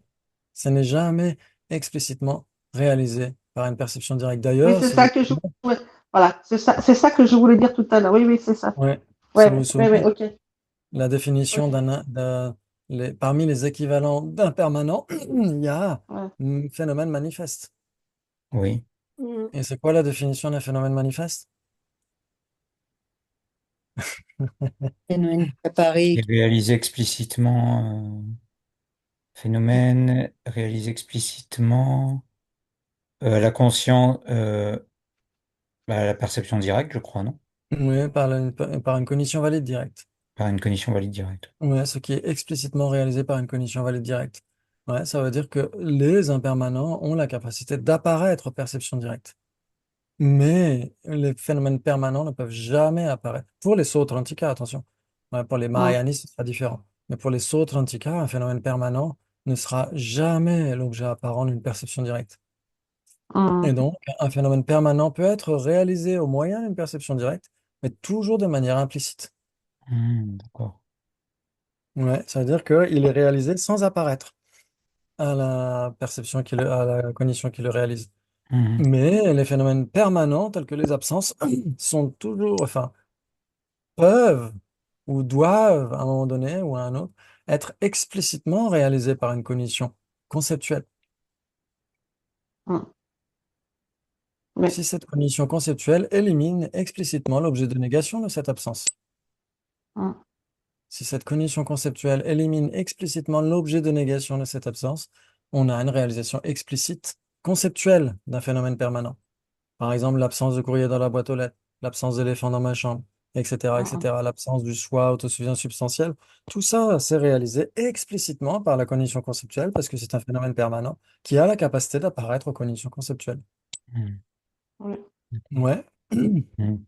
S2: Ça n'est jamais explicitement réalisé par une perception directe.
S1: Oui,
S2: D'ailleurs,
S1: c'est
S2: si vous
S1: ça que je ouais, voilà, c'est ça que je voulais dire tout à l'heure. Oui, oui, c'est ça.
S2: ouais, si vous vous
S1: Ouais, ouais, ouais,
S2: souvenez,
S1: ok,
S2: la définition
S1: ok.
S2: parmi les équivalents d'impermanent, il y a
S1: Ouais.
S2: un phénomène manifeste.
S4: oui.
S3: Mm.
S2: Et c'est quoi la définition d'un phénomène manifeste?
S5: Phénomène qui apparaît.
S4: Qui est réalisé explicitement. Phénomène réalisé explicitement. La conscience. La perception directe, je crois, non?
S2: Oui, par une cognition valide directe.
S4: Par une cognition valide directe.
S2: Ouais, ce qui est explicitement réalisé par une cognition valide directe. Ouais, ça veut dire que les impermanents ont la capacité d'apparaître aux perceptions directes. Mais les phénomènes permanents ne peuvent jamais apparaître. Pour les Sautrantika, attention. Ouais, pour les
S1: Hum,
S2: Mahayanis, ce sera différent. Mais pour les Sautrantika, un phénomène permanent ne sera jamais l'objet apparent d'une perception directe. Et
S1: hum,
S2: donc, un phénomène permanent peut être réalisé au moyen d'une perception directe, mais toujours de manière implicite.
S4: D'accord.
S2: Ouais, ça veut dire qu'il est réalisé sans apparaître. à la perception à la cognition qui le réalise.
S4: Mhm.
S2: Mais les phénomènes permanents, tels que les absences, sont toujours, enfin, peuvent ou doivent, à un moment donné ou à un autre, être explicitement réalisés par une cognition conceptuelle.
S1: Mm. Oui.
S2: Si cette cognition conceptuelle élimine explicitement l'objet de négation de cette absence.
S1: Mm.
S2: Si cette cognition conceptuelle élimine explicitement l'objet de négation de cette absence, on a une réalisation explicite conceptuelle d'un phénomène permanent. Par exemple, l'absence de courrier dans la boîte aux lettres, l'absence d'éléphant dans ma chambre, etc.,
S1: Mm.
S2: etc., l'absence du soi autosuffisant substantiel. Tout ça, c'est réalisé explicitement par la cognition conceptuelle parce que c'est un phénomène permanent qui a la capacité d'apparaître aux cognitions conceptuelles.
S4: Mhm.
S1: Oui.
S2: Ouais.
S4: Mhm.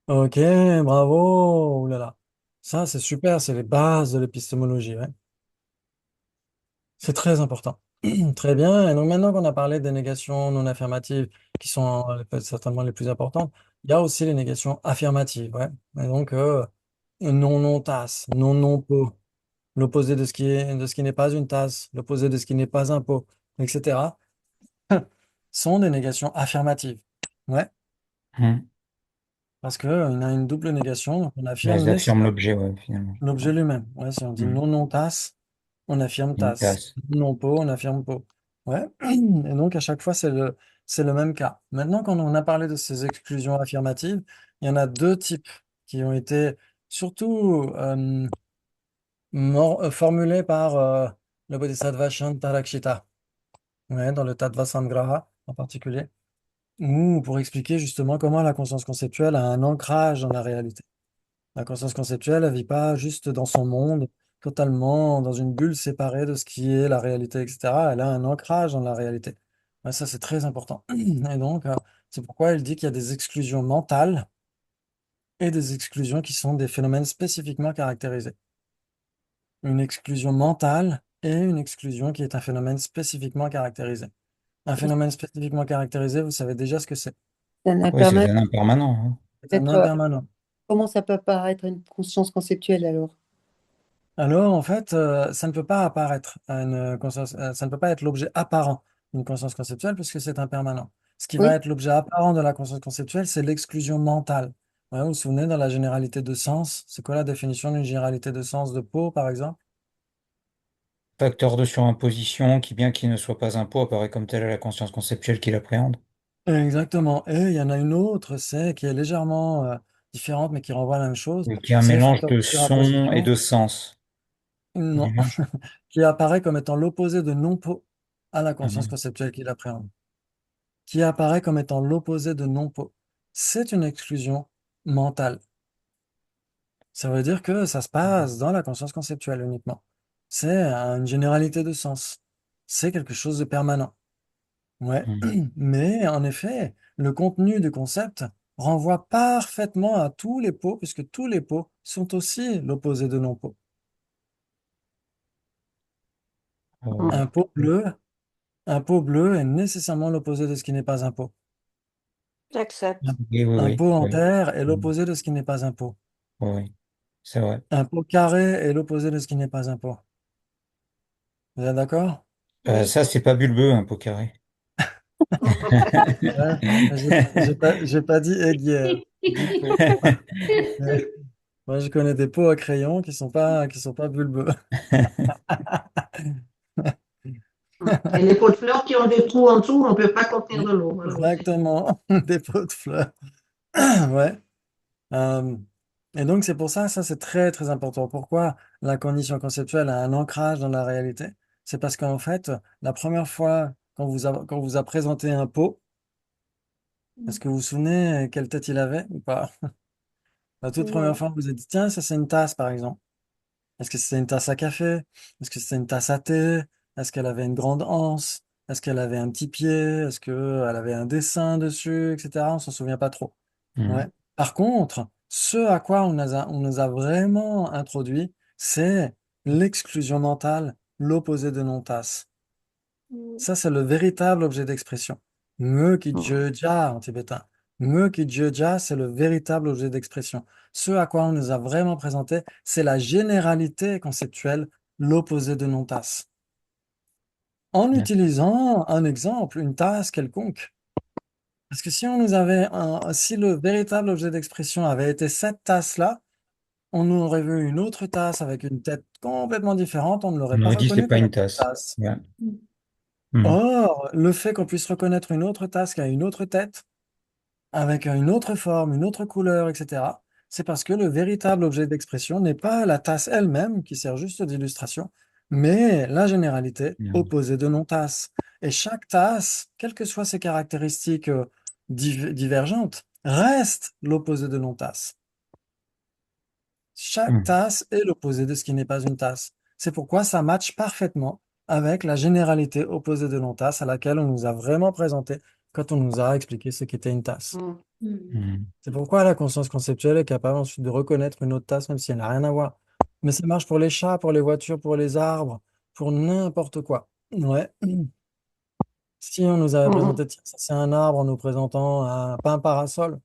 S2: Ok, bravo. Ouh là là. Ça, c'est super, c'est les bases de l'épistémologie. Ouais. C'est très important. Très bien. Et donc maintenant qu'on a parlé des négations non affirmatives, qui sont certainement les plus importantes, il y a aussi les négations affirmatives. Ouais. Et donc, non non tasse, non non pot, l'opposé de ce qui n'est pas une tasse, l'opposé de ce qui n'est pas un pot, etc., sont des négations affirmatives. Ouais.
S4: Mhm.
S2: Parce qu'il y a une double négation, donc on affirme
S4: Elles affirment l'objet, ouais, finalement.
S2: l'objet lui-même. Ouais, si on dit
S4: Mhm.
S2: non non tasse, on affirme
S4: Une
S2: tasse.
S4: tasse.
S2: Non pot, on affirme pot. Ouais. Et donc, à chaque fois, c'est le même cas. Maintenant, quand on a parlé de ces exclusions affirmatives, il y en a deux types qui ont été surtout formulés par le Bodhisattva Shantarakshita, ouais, dans le Tattva Sangraha en particulier, ou pour expliquer justement comment la conscience conceptuelle a un ancrage dans la réalité. La conscience conceptuelle, elle vit pas juste dans son monde, totalement dans une bulle séparée de ce qui est la réalité, etc. Elle a un ancrage dans la réalité. Ouais, ça, c'est très important. Et donc, c'est pourquoi elle dit qu'il y a des exclusions mentales et des exclusions qui sont des phénomènes spécifiquement caractérisés. Une exclusion mentale et une exclusion qui est un phénomène spécifiquement caractérisé. Un phénomène spécifiquement caractérisé, vous savez déjà ce que c'est.
S5: C'est un
S4: Oui, c'est
S5: impermanent.
S4: un impermanent, hein.
S2: C'est un
S5: Peut-être,
S2: impermanent.
S5: comment ça peut apparaître une conscience conceptuelle alors?
S2: Alors, en fait, ça ne peut pas apparaître à une conscience, ça ne peut pas être l'objet apparent d'une conscience conceptuelle puisque c'est impermanent. Ce qui va
S5: Oui,
S2: être l'objet apparent de la conscience conceptuelle, c'est l'exclusion mentale. Ouais, vous vous souvenez, dans la généralité de sens, c'est quoi la définition d'une généralité de sens de Pau, par exemple?
S4: Facteur de surimposition qui, bien qu'il ne soit pas un pot, apparaît comme tel à la conscience conceptuelle qui l'appréhende.
S2: Exactement. Et il y en a une autre, c'est qui est légèrement différente, mais qui renvoie à la même chose.
S4: Et qui est un
S2: C'est le
S4: mélange
S2: facteur
S4: de
S2: de
S4: son et
S2: surapposition.
S4: de sens.
S2: Non,
S4: Mélange.
S2: qui apparaît comme étant l'opposé de non-Pau à la conscience
S4: Mhm.
S2: conceptuelle qui l'appréhende. Qui apparaît comme étant l'opposé de non-pot. C'est une exclusion mentale. Ça veut dire que ça se passe dans la conscience conceptuelle uniquement. C'est une généralité de sens. C'est quelque chose de permanent. Ouais.
S4: Mhm.
S2: Mais en effet, le contenu du concept renvoie parfaitement à tous les pots, puisque tous les pots sont aussi l'opposé de non-pot.
S1: Mm.
S2: Un pot bleu, un pot bleu est nécessairement l'opposé de ce qui n'est pas un pot.
S3: J'accepte.
S4: Oui, oui,
S2: Un
S4: oui,
S2: pot en
S4: oui.
S2: terre est
S4: Mhm.
S2: l'opposé de ce qui n'est pas un pot.
S4: Oui, oui. C'est vrai.
S2: Un pot carré est l'opposé de ce qui n'est pas un pot. Vous êtes d'accord?
S3: Oui.
S4: Ça, c'est pas bulbeux, un pot carré.
S2: Ouais. J'ai pas dit aiguière, j'ai dit pot. Ouais. Moi, je connais des pots à crayon qui sont pas bulbeux.
S1: Et les pots de fleurs qui ont des trous en dessous, on ne peut pas contenir de l'eau, alors aussi.
S2: Exactement, des pots de fleurs. Ouais. Euh, et donc, c'est pour ça, ça c'est très très important. Pourquoi la condition conceptuelle a un ancrage dans la réalité? C'est parce qu'en fait, la première fois qu'on vous a présenté un pot, est-ce que vous vous souvenez quelle tête il avait ou pas? La toute première
S3: Non.
S2: fois, vous vous êtes dit, tiens, ça c'est une tasse par exemple. Est-ce que c'était une tasse à café? Est-ce que c'était une tasse à thé? Est-ce qu'elle avait une grande anse? Est-ce qu'elle avait un petit pied? Est-ce qu'elle avait un dessin dessus, etc. On s'en souvient pas trop. Ouais.
S4: Mhm.
S2: Par contre, ce à quoi on nous a vraiment introduit, c'est l'exclusion mentale, l'opposé de non-tasse.
S3: Mm.
S2: Ça, c'est le véritable objet d'expression. Nge ki
S1: Mm.
S2: jeja en tibétain. Nge ki jeja, c'est le véritable objet d'expression. Ce à quoi on nous a vraiment présenté, c'est la généralité conceptuelle, l'opposé de non-tasse. en
S4: Bien.
S2: utilisant un exemple, une tasse quelconque. Parce que si on nous avait si le véritable objet d'expression avait été cette tasse-là, on aurait vu une autre tasse avec une tête complètement différente, on ne l'aurait
S4: On
S2: pas
S4: aurait dit c'est
S2: reconnue
S4: pas
S2: comme
S4: une
S2: étant une
S4: tasse.
S2: tasse.
S4: Ouais. Mhm.
S2: Or, le fait qu'on puisse reconnaître une autre tasse qui a une autre tête, avec une autre forme, une autre couleur, etc., c'est parce que le véritable objet d'expression n'est pas la tasse elle-même, qui sert juste d'illustration, mais la généralité
S4: Bien.
S2: opposée de non-tasse. Et chaque tasse, quelles que soient ses caractéristiques divergentes, reste l'opposé de non-tasse. Chaque
S4: Mhm.
S2: tasse est l'opposé de ce qui n'est pas une tasse. C'est pourquoi ça matche parfaitement avec la généralité opposée de non-tasse à laquelle on nous a vraiment présenté quand on nous a expliqué ce qu'était une tasse.
S1: Mm.
S4: Mhm.
S2: C'est pourquoi la conscience conceptuelle est capable ensuite de reconnaître une autre tasse, même si elle n'a rien à voir. Mais ça marche pour les chats, pour les voitures, pour les arbres, pour n'importe quoi. Ouais. Si on nous avait
S1: Mm.
S2: présenté, tiens, ça c'est un arbre en nous présentant pas un parasol,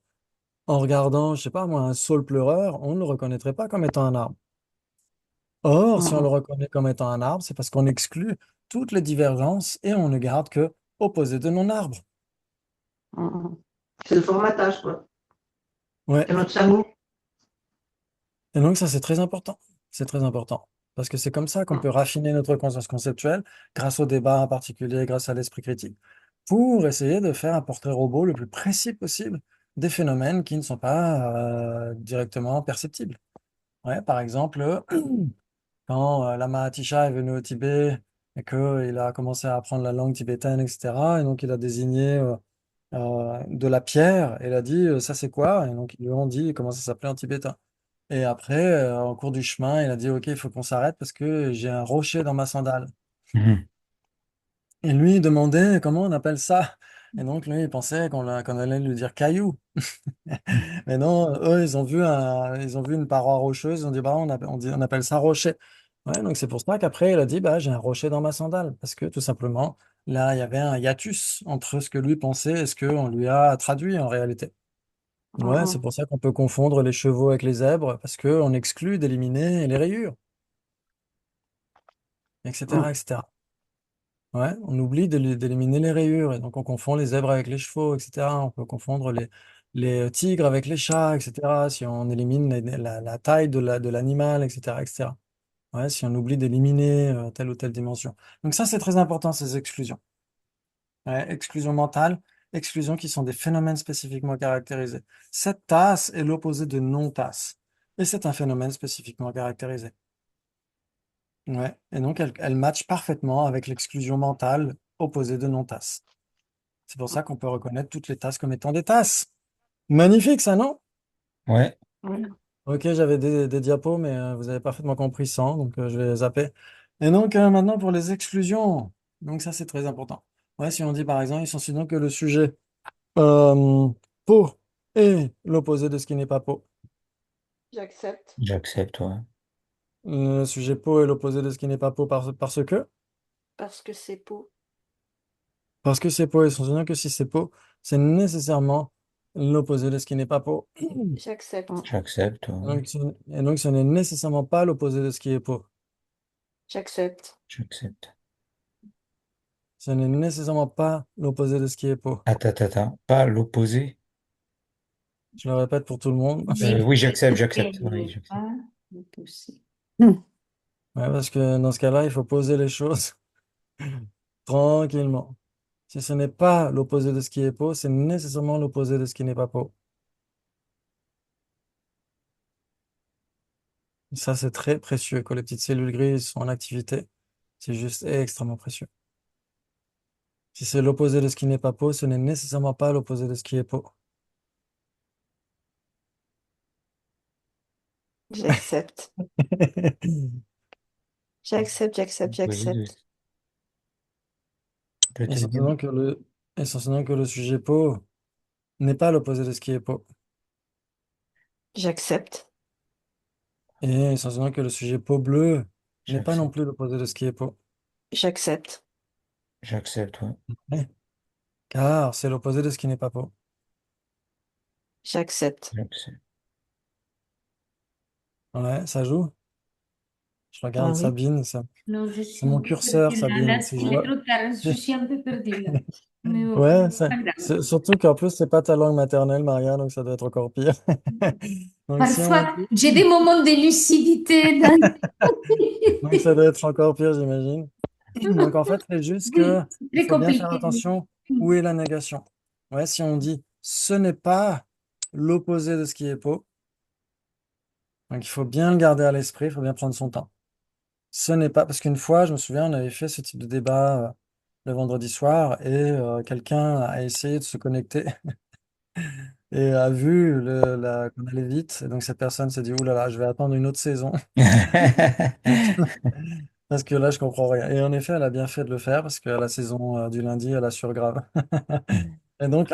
S2: en regardant, je sais pas moi, un saule pleureur, on ne le reconnaîtrait pas comme étant un arbre. Or, si on le
S1: Mm.
S2: reconnaît comme étant un arbre, c'est parce qu'on exclut toutes les divergences et on ne garde que opposé de non-arbre.
S1: Mm. C'est le formatage, quoi.
S2: Ouais.
S1: C'est notre cerveau.
S2: Et donc ça, c'est très important. C'est très important. Parce que c'est comme ça qu'on
S1: Mm.
S2: peut raffiner notre conscience conceptuelle, grâce au débat en particulier, grâce à l'esprit critique, pour essayer de faire un portrait robot le plus précis possible des phénomènes qui ne sont pas directement perceptibles. Ouais, par exemple, quand Lama Atisha est venu au Tibet et qu'il a commencé à apprendre la langue tibétaine, etc., et donc il a désigné de la pierre, et il a dit ça c'est quoi? Et donc ils lui ont dit comment ça s'appelait en tibétain. Et après, en cours du chemin, il a dit ok, il faut qu'on s'arrête parce que j'ai un rocher dans ma sandale.
S4: Mhm.
S2: Et lui, il demandait comment on appelle ça. Et donc lui, il pensait qu'on allait lui dire caillou. Mais non, eux, ils ont vu une paroi rocheuse, ils ont dit, bah, on appelle ça rocher. Ouais, donc c'est pour ça qu'après, il a dit, bah, j'ai un rocher dans ma sandale. Parce que tout simplement, là, il y avait un hiatus entre ce que lui pensait et ce qu'on lui a traduit en réalité. Ouais, c'est
S1: Mm.
S2: pour ça qu'on peut confondre les chevaux avec les zèbres, parce qu'on exclut d'éliminer les rayures, etc.,
S1: Mm.
S2: etc. Ouais, on oublie d'éliminer les rayures, et donc on confond les zèbres avec les chevaux, etc. On peut confondre les tigres avec les chats, etc. Si on élimine la taille de l'animal, etc., etc. Ouais, si on oublie d'éliminer telle ou telle dimension. Donc ça, c'est très important, ces exclusions. Ouais, exclusion mentale, exclusion qui sont des phénomènes spécifiquement caractérisés. Cette tasse est l'opposé de non-tasse, et c'est un phénomène spécifiquement caractérisé. Ouais, et donc elle match parfaitement avec l'exclusion mentale opposée de non-tasse. C'est pour ça qu'on peut reconnaître toutes les tasses comme étant des tasses. Magnifique, ça, non?
S4: Ouais.
S1: Mm.
S2: Ok, j'avais des diapos, mais vous avez parfaitement compris sans, donc je vais zapper. Et donc, maintenant, pour les exclusions. Donc, ça, c'est très important. Ouais, si on dit, par exemple, ils sont donc que le sujet euh, peau est l'opposé de ce qui n'est pas peau.
S1: J'accepte.
S4: J'accepte, ouais.
S2: Le sujet peau est l'opposé de ce qui n'est pas peau parce que.
S3: Parce que c'est beau.
S2: Parce que c'est peau, ils sont que si c'est peau, c'est nécessairement l'opposé de ce qui n'est pas peau.
S1: Mm.
S3: J'accepte.
S4: J'accepte, ouais.
S2: Et donc, ce n'est nécessairement pas l'opposé de ce qui est peau.
S3: J'accepte.
S4: J'accepte.
S2: Ce n'est nécessairement pas l'opposé de ce qui est peau.
S4: Attends, attends, attends. Pas l'opposé.
S2: Je le répète pour tout le monde.
S4: Oui, j'accepte,
S6: Mais
S4: j'accepte. Oui, j'accepte.
S6: pas le pousser.
S2: Ouais, parce que dans ce cas-là, il faut poser les choses tranquillement. Si ce n'est pas l'opposé de ce qui est peau, c'est nécessairement l'opposé de ce qui n'est pas peau. Ça, c'est très précieux. Quand les petites cellules grises sont en activité, c'est juste extrêmement précieux. Si c'est l'opposé de ce qui n'est pas peau, ce n'est nécessairement pas l'opposé de ce qui est peau.
S3: J'accepte. J'accepte, j'accepte,
S4: L'opposé
S3: j'accepte.
S4: de tes
S2: Essentiellement que essentiellement que le sujet peau n'est pas l'opposé de ce qui est peau.
S3: J'accepte.
S2: Et essentiellement que le sujet peau bleue n'est pas non
S4: J'accepte.
S2: plus l'opposé de ce qui est peau.
S3: J'accepte.
S4: J'accepte, ouais.
S2: Ouais. Car c'est l'opposé de ce qui n'est pas peau.
S3: J'accepte.
S4: J'accepte.
S2: Ouais, ça joue. Je regarde
S3: Ah oui.
S2: Sabine,
S6: Non, je
S2: c'est
S6: suis
S2: mon
S6: un peu
S2: curseur,
S6: perdue là. Là,
S2: Sabine. Si je
S6: il est
S2: vois.
S6: trop tard. Je suis un peu perdue là. Mais bon,
S2: Ouais,
S6: pas grave.
S2: surtout qu'en plus, c'est pas ta langue maternelle, Maria, donc ça doit être encore pire. Donc si on
S6: Parfois,
S2: dit,
S6: j'ai des moments de lucidité
S2: donc ça doit être encore pire, j'imagine. Donc en fait, c'est juste que
S6: Oui, c'est
S2: il
S6: très
S2: faut bien faire
S6: compliqué.
S2: attention où est la négation. Ouais, si on dit ce n'est pas l'opposé de ce qui est beau, donc il faut bien le garder à l'esprit, il faut bien prendre son temps. Ce n'est pas, parce qu'une fois, je me souviens, on avait fait ce type de débat le vendredi soir et quelqu'un a essayé de se connecter et a vu qu'on allait vite. Et donc cette personne s'est dit, ouh là là, je vais attendre une autre saison parce que là, je comprends rien. Et en effet, elle a bien fait de le faire parce que la saison du lundi, elle assure grave. Et donc,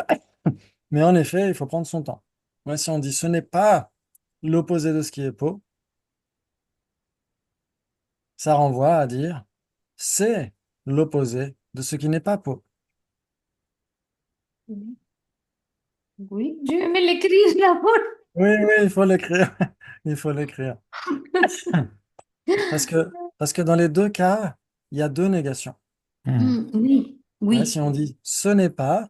S2: mais en effet, il faut prendre son temps. Moi, si on dit ce n'est pas l'opposé de ce qui est beau, ça renvoie à dire c'est l'opposé de ce qui n'est pas beau.
S6: Oui, je vais me l'écrire là-bas.
S2: Oui, oui, il faut l'écrire. Il faut l'écrire. Parce que, parce que dans les deux cas, il y a deux négations.
S6: Oui,
S2: Ouais, si
S6: oui,
S2: on dit ce n'est pas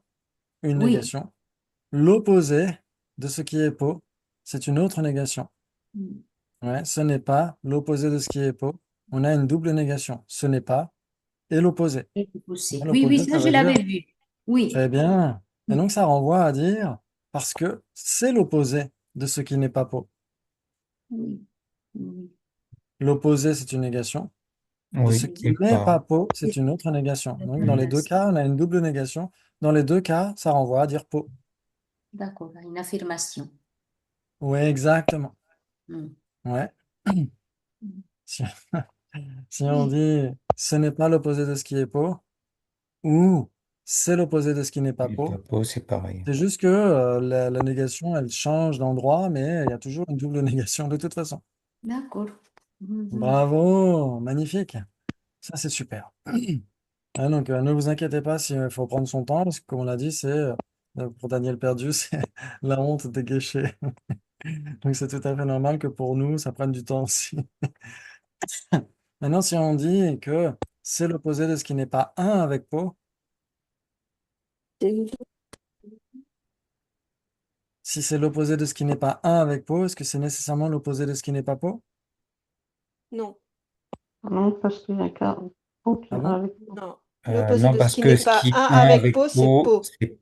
S2: une
S6: oui.
S2: négation, l'opposé de ce qui est beau, c'est une autre négation. Ouais, ce n'est pas l'opposé de ce qui est beau. On a une double négation. Ce n'est pas et l'opposé.
S6: Et pousser. Oui, oui,
S2: L'opposé,
S6: ça,
S2: ça
S6: je
S2: veut dire
S6: l'avais vu. Oui.
S2: très bien. Et donc ça renvoie à dire parce que c'est l'opposé de ce qui n'est pas beau.
S6: Oui, oui.
S2: L'opposé, c'est une négation. De ce
S4: Oui,
S2: qui
S4: quelque
S2: n'est
S4: part.
S2: pas peau, c'est une autre négation. Donc, dans les deux
S6: D'accord,
S2: cas, on a une double négation. Dans les deux cas, ça renvoie à dire peau.
S6: d'accord, une affirmation.
S2: Oui, exactement.
S6: Mm.
S2: Ouais. Si, si on dit ce n'est pas l'opposé de ce qui est peau, ou c'est l'opposé de ce qui n'est pas
S4: Et
S2: peau,
S4: Papo, c'est pareil.
S2: c'est juste que la négation, elle change d'endroit, mais il y a toujours une double négation de toute façon.
S6: D'accord. Mhm.
S2: Bravo, magnifique. Ça, c'est super. Ah, donc, ne vous inquiétez pas s'il faut prendre son temps, parce que comme on l'a dit, c'est pour Daniel Perdu, c'est la honte des guéchés. Donc, c'est tout à fait normal que pour nous, ça prenne du temps aussi. Maintenant, si on dit que c'est l'opposé de ce qui n'est pas un avec peau,
S3: C'est-
S2: si c'est l'opposé de ce qui n'est pas un avec peau, est-ce que c'est nécessairement l'opposé de ce qui n'est pas peau?
S3: Non,
S1: Non, parce qu'il y a qu'un autre
S2: Ah bon?
S1: avec.
S3: non. L'opposé
S4: Non,
S3: de ce
S4: parce
S3: qui
S4: que
S3: n'est
S4: ce
S3: pas
S4: qui
S3: un
S4: un
S3: avec
S4: avec
S3: peau, c'est
S4: Po,
S3: peau.
S4: c'est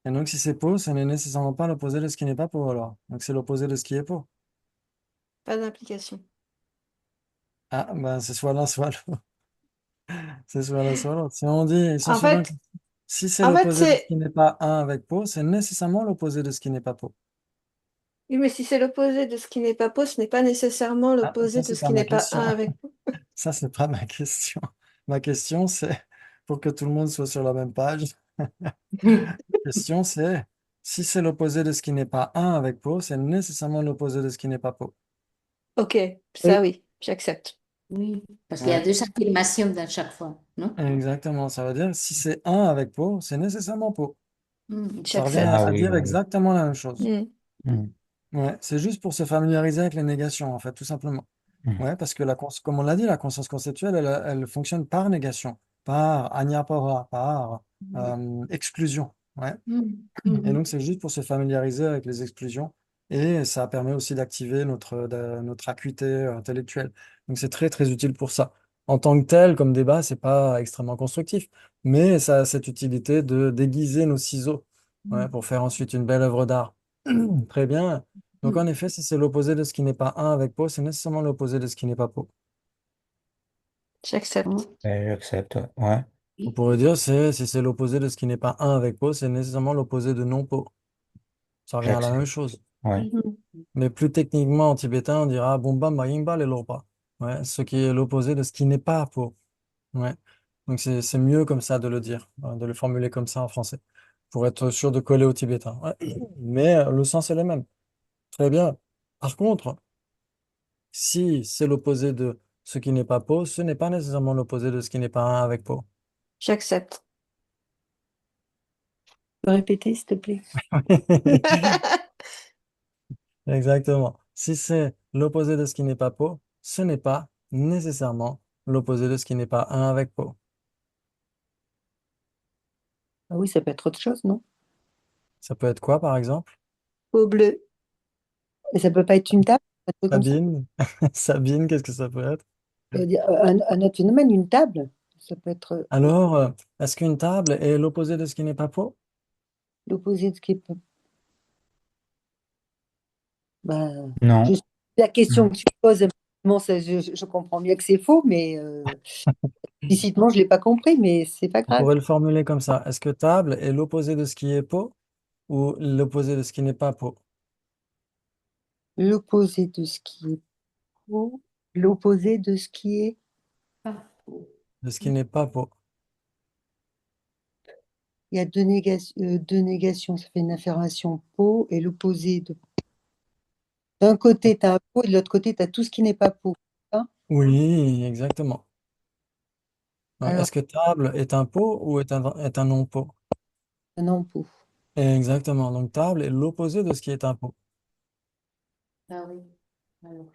S2: Et donc, si c'est peau, ce n'est nécessairement pas l'opposé de ce qui n'est pas peau, alors. Donc, c'est l'opposé de ce qui est peau.
S3: Pas d'implication.
S2: Ah, ben, c'est soit l'un, soit l'autre. C'est soit l'un, soit l'autre. Si on dit, il s'en
S3: En
S2: suit donc.
S3: fait,
S2: Si c'est
S3: en fait,
S2: l'opposé de ce
S3: c'est.
S2: qui n'est pas un avec peau, c'est nécessairement l'opposé de ce qui n'est pas peau.
S3: Oui, mais si c'est l'opposé de ce qui n'est pas peau, ce n'est pas nécessairement
S2: Ah,
S3: l'opposé
S2: ça,
S3: de
S2: c'est
S3: ce
S2: pas
S3: qui
S2: ma
S3: n'est pas un
S2: question.
S3: avec peau.
S2: Ça, c'est pas ma question. Ma question, c'est pour que tout le monde soit sur la même page. La question, c'est si c'est l'opposé de ce qui n'est pas un avec peau, c'est nécessairement l'opposé de ce qui n'est pas peau.
S3: Ok,
S2: Oui.
S3: ça oui, j'accepte.
S6: Oui, parce qu'il y a
S2: Ouais,
S6: deux affirmations dans chaque fois, non?
S2: exactement. Ça veut dire si c'est un avec peau, c'est nécessairement peau. Ça revient
S4: Ah
S3: J'accepte.
S2: à
S4: oui,
S2: dire
S4: oui, oui.
S2: exactement la même chose.
S3: Mm.
S4: Mm,
S2: Ouais, c'est juste pour se familiariser avec les négations, en fait, tout simplement.
S4: mm.
S2: Ouais, parce que comme on l'a dit, la conscience conceptuelle, elle fonctionne par négation, par añapara, par exclusion. Ouais.
S6: Mm,
S2: Et
S6: mhm.
S2: donc, c'est juste pour se familiariser avec les exclusions. Et ça permet aussi d'activer notre acuité intellectuelle. Donc, c'est très, très utile pour ça. En tant que tel, comme débat, c'est pas extrêmement constructif, mais ça a cette utilité de déguiser nos ciseaux, ouais, pour faire ensuite une belle œuvre d'art. Très bien. Donc, en effet, si c'est l'opposé de ce qui n'est pas un avec peau, c'est nécessairement l'opposé de ce qui n'est pas peau.
S3: J'accepte.
S4: J'accepte, ouais. Ouais.
S2: On pourrait dire, si c'est l'opposé de ce qui n'est pas un avec peau, c'est nécessairement l'opposé de non-peau. Ça revient à la même
S4: J'accepte.
S2: chose.
S4: Ouais.
S3: Mhm.
S2: Mais plus techniquement, en tibétain, on dira Bomba Mayimba le Lorpa. Ouais, ce qui est l'opposé de ce qui n'est pas peau. Ouais. Donc c'est mieux comme ça de le dire, de le formuler comme ça en français, pour être sûr de coller au tibétain. Ouais. Mais le sens est le même. Très bien. Par contre, si c'est l'opposé de ce qui n'est pas peau, ce n'est pas nécessairement l'opposé de ce qui n'est pas un avec peau.
S3: J'accepte. Peux répéter, s'il te plaît.
S2: Exactement. Si c'est l'opposé de ce qui n'est pas peau, ce n'est pas nécessairement l'opposé de ce qui n'est pas un avec pot.
S5: Ah oui, ça peut être autre chose, non?
S2: Ça peut être quoi, par exemple?
S3: Au bleu.
S5: Et ça peut pas être une table, un truc comme ça.
S2: Sabine? Sabine, qu'est-ce que ça peut être?
S5: Ça veut dire, un autre phénomène, une table, ça peut être
S2: Alors, est-ce qu'une table est l'opposé de ce qui n'est pas pot?
S5: l'opposé de ce qui est. Bah,
S4: Non.
S5: juste la question
S4: Mm.
S5: que tu poses, bon, ça, je comprends bien que c'est faux, mais explicitement, je ne l'ai pas compris, mais c'est pas
S2: On
S5: grave.
S2: pourrait le formuler comme ça. Est-ce que table est l'opposé de ce qui est pot ou l'opposé de ce qui n'est pas pot?
S5: L'opposé de ce qui est faux, l'opposé de ce qui est.
S6: Pas faux.
S2: De ce qui n'est pas pot.
S5: Il y a deux négations, ça fait une affirmation pot, et l'opposé de. D'un côté, tu as un pot, et de l'autre côté, tu as tout ce qui n'est pas pot. Hein.
S2: Oui, exactement. Donc,
S5: Alors,
S2: est-ce que table est un pot ou est un non-pot?
S5: un non pot.
S2: Exactement. Donc, table est l'opposé de ce qui est un pot.
S6: Ah oui. Alors,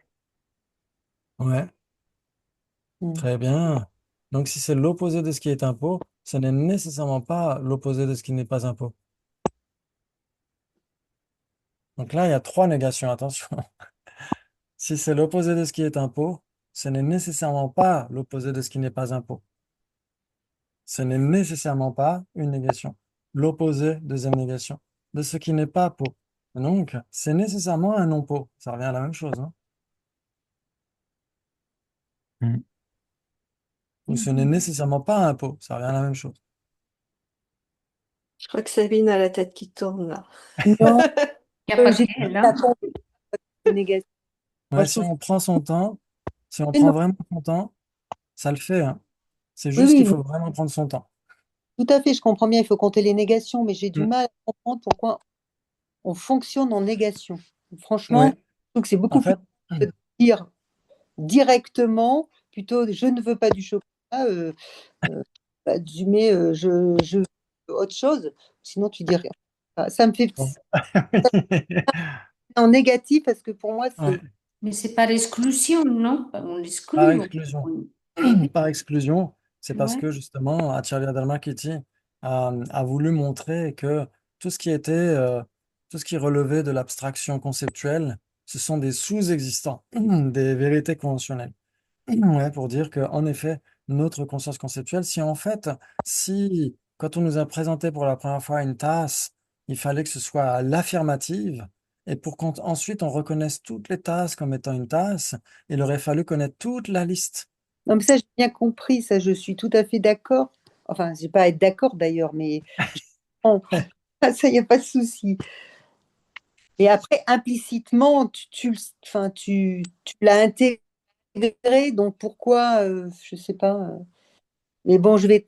S2: Ouais,
S5: Hmm.
S2: très bien. Donc, si c'est l'opposé de ce qui est un pot, ce n'est nécessairement pas l'opposé de ce qui n'est pas un pot. Donc là, il y a trois négations, attention. Si c'est l'opposé de ce qui est un pot, ce n'est nécessairement pas l'opposé de ce qui n'est pas un pot. Ce n'est nécessairement pas une négation. L'opposé, deuxième négation, de ce qui n'est pas pot. Donc, c'est nécessairement un non-pot. Ça revient à la même chose, hein.
S4: Mm.
S2: Ou ce n'est nécessairement pas un pot. Ça revient à la même chose.
S3: Je crois que Sabine a la tête qui tourne là.
S5: Non,
S6: il n'y a pas
S5: j'ai
S6: qu'elle,
S5: pas
S6: hein?
S5: compris les négations. Moi,
S2: Ouais,
S5: je
S2: si
S5: trouve
S2: on prend son temps, si on
S5: que
S2: prend
S5: non.
S2: vraiment son temps, ça le fait, hein. C'est
S5: Oui,
S2: juste qu'il
S5: oui,
S2: faut vraiment prendre son temps.
S5: tout à fait, je comprends bien, il faut compter les négations, mais j'ai du
S2: Mm.
S5: mal à comprendre pourquoi on fonctionne en négation. Franchement,
S2: Ouais,
S5: je trouve que c'est
S2: en
S5: beaucoup plus
S2: fait,
S5: de dire directement, plutôt je ne veux pas du chocolat, euh, bah, tu mets je veux autre chose, sinon tu dis rien. Ah, ça me fait
S2: bon.
S5: en négatif parce que pour moi,
S2: Ouais,
S5: c'est.
S6: Mais c'est par exclusion, non? On
S2: par
S6: exclut.
S2: exclusion.
S6: Eh oui,
S2: Par exclusion, c'est parce
S6: ouais.
S2: que justement, Acharya Dharmakirti a voulu montrer que tout ce qui était, tout ce qui relevait de l'abstraction conceptuelle, ce sont des sous-existants, des vérités conventionnelles. Ouais, pour dire que, en effet, notre conscience conceptuelle, si en fait, si quand on nous a présenté pour la première fois une tasse, il fallait que ce soit à l'affirmative, et pour qu'ensuite on reconnaisse toutes les tasses comme étant une tasse, il aurait fallu connaître toute la liste.
S5: Non, mais ça, j'ai bien compris, ça, je suis tout à fait d'accord. Enfin, je vais pas à être d'accord d'ailleurs, mais bon, ça, il n'y a pas de souci. Et après, implicitement, enfin, tu l'as intégré, donc pourquoi, je sais pas. Mais bon, je vais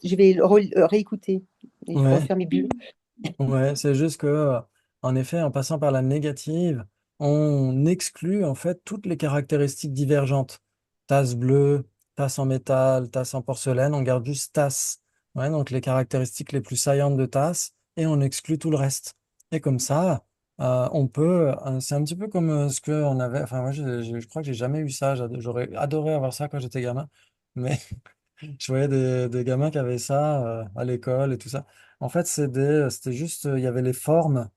S5: réécouter et
S2: Ouais.
S5: refaire mes bulles.
S2: Ouais, c'est juste que, en effet, en passant par la négative, on exclut en fait toutes les caractéristiques divergentes. Tasse bleue, tasse en métal, tasse en porcelaine, on garde juste tasse. Ouais, donc les caractéristiques les plus saillantes de tasse et on exclut tout le reste. Et comme ça, on peut, c'est un petit peu comme ce qu'on avait, enfin moi je crois que j'ai jamais eu ça, j'aurais adoré avoir ça quand j'étais gamin, mais je voyais des gamins qui avaient ça à l'école et tout ça. En fait, c'était juste, il y avait les formes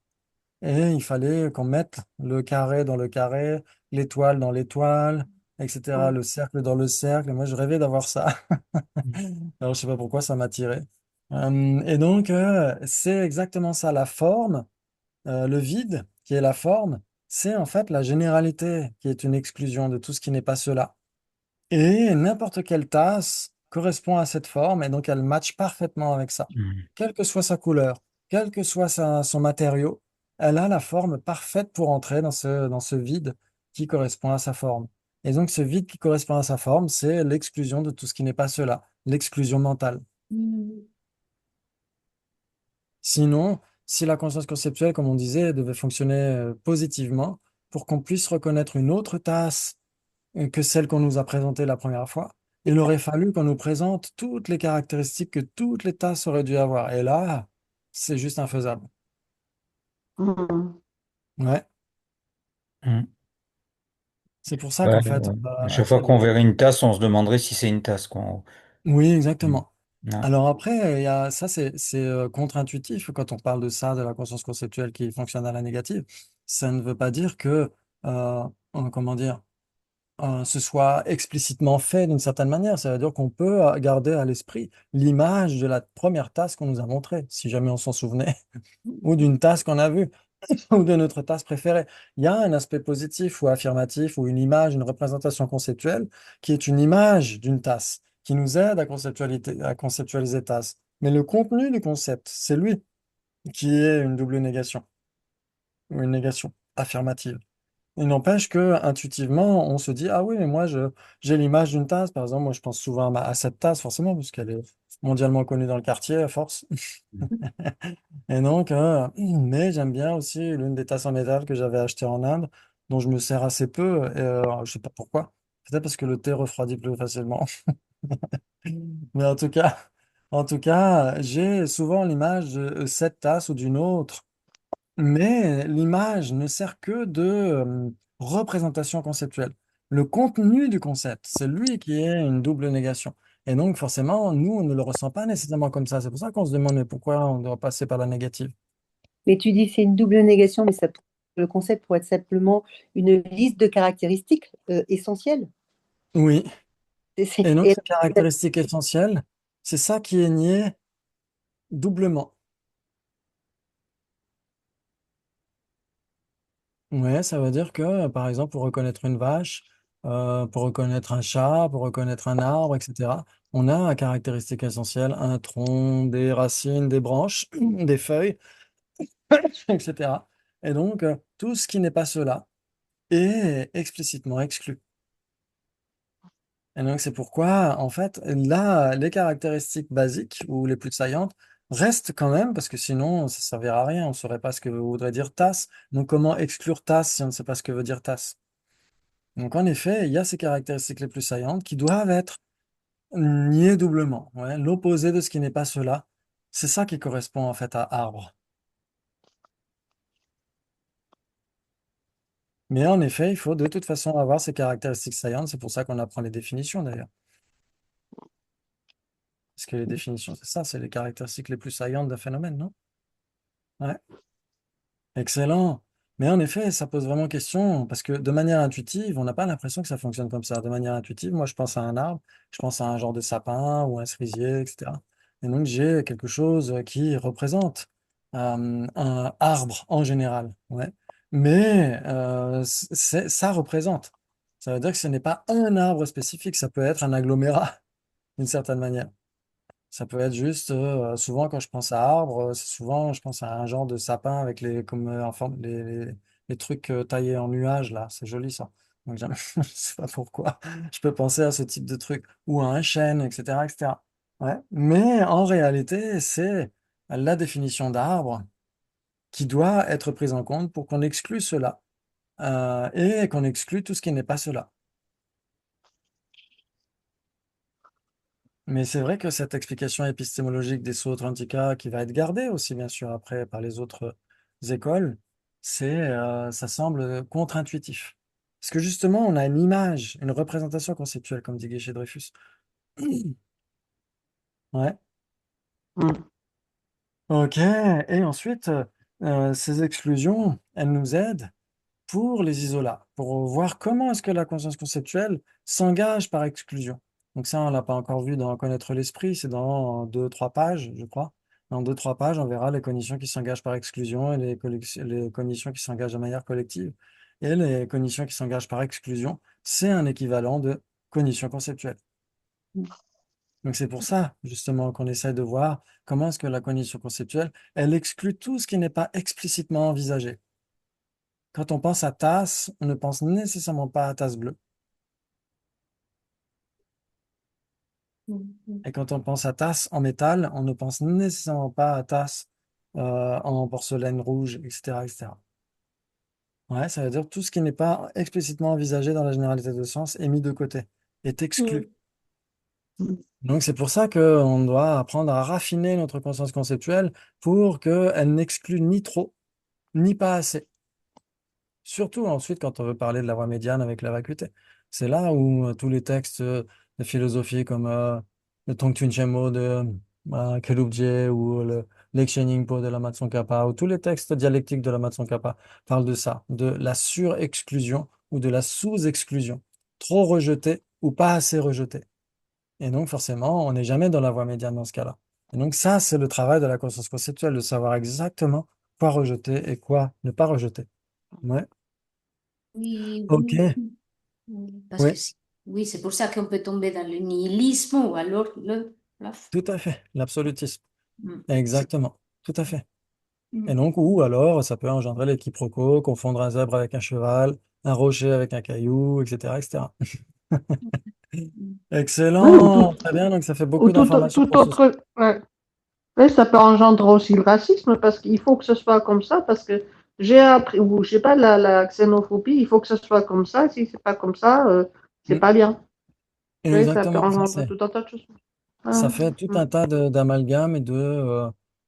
S2: et il fallait qu'on mette le carré dans le carré, l'étoile dans l'étoile, etc., le cercle dans le cercle. Et moi, je rêvais d'avoir ça. Alors, je sais pas pourquoi ça m'attirait. Et donc, c'est exactement ça. La forme, le vide, qui est la forme, c'est en fait la généralité qui est une exclusion de tout ce qui n'est pas cela. Et n'importe quelle tasse correspond à cette forme et donc elle matche parfaitement avec ça.
S4: Mm.
S2: Quelle que soit sa couleur, quel que soit son matériau, elle a la forme parfaite pour entrer dans ce vide qui correspond à sa forme. Et donc ce vide qui correspond à sa forme, c'est l'exclusion de tout ce qui n'est pas cela, l'exclusion mentale.
S6: Mm.
S2: Sinon, si la conscience conceptuelle, comme on disait, devait fonctionner positivement, pour qu'on puisse reconnaître une autre tasse que celle qu'on nous a présentée la première fois, il aurait fallu qu'on nous présente toutes les caractéristiques que toutes les tasses auraient dû avoir. Et là, c'est juste infaisable.
S1: Mhm.
S2: Ouais,
S4: Mm.
S2: C'est pour ça
S4: Ouais,
S2: qu'en fait,
S4: ouais. À
S2: elle
S4: chaque fois
S2: fait
S4: qu'on
S2: le...
S4: verrait une tasse, on se demanderait si c'est une tasse, quoi.
S2: Oui,
S4: Mm.
S2: exactement.
S4: Ouais.
S2: Alors après, il y a, ça, c'est contre-intuitif quand on parle de ça, de la conscience conceptuelle qui fonctionne à la négative. Ça ne veut pas dire que, comment dire, ce soit explicitement fait d'une certaine manière. Ça veut dire qu'on peut garder à l'esprit l'image de la première tasse qu'on nous a montrée, si jamais on s'en souvenait, ou d'une tasse qu'on a vue, ou de notre tasse préférée. Il y a un aspect positif ou affirmatif, ou une image, une représentation conceptuelle, qui est une image d'une tasse, qui nous aide à conceptualiser tasse. Mais le contenu du concept, c'est lui qui est une double négation, ou une négation affirmative. Il n'empêche que intuitivement, on se dit, ah oui, mais moi, j'ai l'image d'une tasse. Par exemple, moi, je pense souvent à cette tasse, forcément, parce qu'elle est mondialement connue dans le quartier, à force. Et donc, mais j'aime bien aussi l'une des tasses en métal que j'avais achetée en Inde, dont je me sers assez peu. Et, je sais pas pourquoi. Peut-être parce que le thé refroidit plus facilement. Mais en tout cas, j'ai souvent l'image de cette tasse ou d'une autre. Mais l'image ne sert que de représentation conceptuelle. Le contenu du concept, c'est lui qui est une double négation. Et donc, forcément, nous, on ne le ressent pas nécessairement comme ça. C'est pour ça qu'on se demande, mais pourquoi on doit passer par la négative?
S5: Mais tu dis c'est une double négation, mais le concept pourrait être simplement une liste de caractéristiques essentielles.
S2: Oui. Et donc,
S5: Et
S2: ces caractéristiques essentielles, c'est ça qui est nié doublement. Ouais, ça veut dire que, par exemple, pour reconnaître une vache, pour reconnaître un chat, pour reconnaître un arbre, etc., on a un caractéristique essentielle, un tronc, des racines, des branches, des feuilles, etc. Et donc, tout ce qui n'est pas cela est explicitement exclu. Et donc, c'est pourquoi, en fait, là, les caractéristiques basiques ou les plus saillantes restent quand même, parce que sinon, ça ne servira à rien. On ne saurait pas ce que voudrait dire tasse. Donc, comment exclure tasse si on ne sait pas ce que veut dire tasse? Donc, en effet, il y a ces caractéristiques les plus saillantes qui doivent être niées doublement. Ouais, l'opposé de ce qui n'est pas cela, c'est ça qui correspond en fait à arbre. Mais en effet, il faut de toute façon avoir ces caractéristiques saillantes. C'est pour ça qu'on apprend les définitions d'ailleurs. Parce que les définitions, c'est ça, c'est les caractéristiques les plus saillantes d'un phénomène, non? Ouais. Excellent. Mais en effet, ça pose vraiment question, parce que de manière intuitive, on n'a pas l'impression que ça fonctionne comme ça. De manière intuitive, moi, je pense à un arbre, je pense à un genre de sapin ou un cerisier, etc. Et donc, j'ai quelque chose qui représente un arbre en général. Ouais. Mais ça représente. Ça veut dire que ce n'est pas un arbre spécifique, ça peut être un agglomérat, d'une certaine manière. Ça peut être juste, souvent quand je pense à arbre, c'est souvent je pense à un genre de sapin avec les, comme, en forme, les trucs taillés en nuages là, c'est joli ça. Donc je sais pas pourquoi, je peux penser à ce type de truc, ou à un chêne, etc., etc. Ouais. Mais en réalité, c'est la définition d'arbre qui doit être prise en compte pour qu'on exclue cela, et qu'on exclue tout ce qui n'est pas cela. Mais c'est vrai que cette explication épistémologique des Suotrantika, qui va être gardée aussi, bien sûr, après par les autres écoles, ça semble contre-intuitif. Parce que justement, on a une image, une représentation conceptuelle, comme dit Guéchet-Dreyfus. Ouais.
S1: Mm.
S2: Ok. Et ensuite, ces exclusions, elles nous aident pour les isolats, pour voir comment est-ce que la conscience conceptuelle s'engage par exclusion. Donc ça, on l'a pas encore vu dans Connaître l'esprit, c'est dans deux, trois pages, je crois. Dans deux, trois pages, on verra les cognitions qui s'engagent par exclusion et les cognitions qui s'engagent de manière collective. Et les cognitions qui s'engagent par exclusion, c'est un équivalent de cognition conceptuelle. Donc c'est pour ça, justement, qu'on essaie de voir comment est-ce que la cognition conceptuelle, elle exclut tout ce qui n'est pas explicitement envisagé. Quand on pense à tasse, on ne pense nécessairement pas à tasse bleue.
S3: Mhm.
S2: Et quand on pense à tasse en métal, on ne pense nécessairement pas à tasse en porcelaine rouge, etc., etc. Ouais, ça veut dire tout ce qui n'est pas explicitement envisagé dans la généralité de sens est mis de côté, est exclu. Donc c'est pour ça qu'on doit apprendre à raffiner notre conscience conceptuelle pour qu'elle n'exclue ni trop, ni pas assez. Surtout ensuite quand on veut parler de la voie médiane avec la vacuité. C'est là où tous les textes de philosophie comme le Tongtun Chenmo de Gelugje ou le Lexia Ningpo de Lama Tsongkhapa ou tous les textes dialectiques de Lama Tsongkhapa parlent de ça, de la surexclusion ou de la sous-exclusion. Trop rejeté ou pas assez rejeté. Et donc, forcément, on n'est jamais dans la voie médiane dans ce cas-là. Et donc, ça, c'est le travail de la conscience conceptuelle, de savoir exactement quoi rejeter et quoi ne pas rejeter. Ouais.
S6: Oui,
S2: Ok.
S6: parce que
S2: Oui,
S6: oui, c'est pour ça qu'on peut tomber dans le nihilisme ou alors la foi.
S2: tout à fait. L'absolutisme.
S6: Mm.
S2: Exactement. Tout à fait. Et
S6: Mm.
S2: donc, ou alors, ça peut engendrer les quiproquos, confondre un zèbre avec un cheval, un rocher avec un caillou, etc., etc.
S6: Mm.
S1: Oui,
S2: Excellent. Très bien. Donc, ça fait
S1: ou
S2: beaucoup d'informations
S1: tout
S2: pour ce soir.
S1: autre. Ouais. Oui, ça peut engendrer aussi le racisme parce qu'il faut que ce soit comme ça, parce que j'ai appris, ou je sais pas, la xénophobie, il faut que ce soit comme ça, si c'est pas comme ça, c'est
S2: Mm.
S1: pas bien. Oui, ça peut
S2: Exactement.
S1: engendrer tout un tas de choses.
S2: Ça
S1: Ah,
S2: fait tout
S1: mm,
S2: un tas d'amalgames et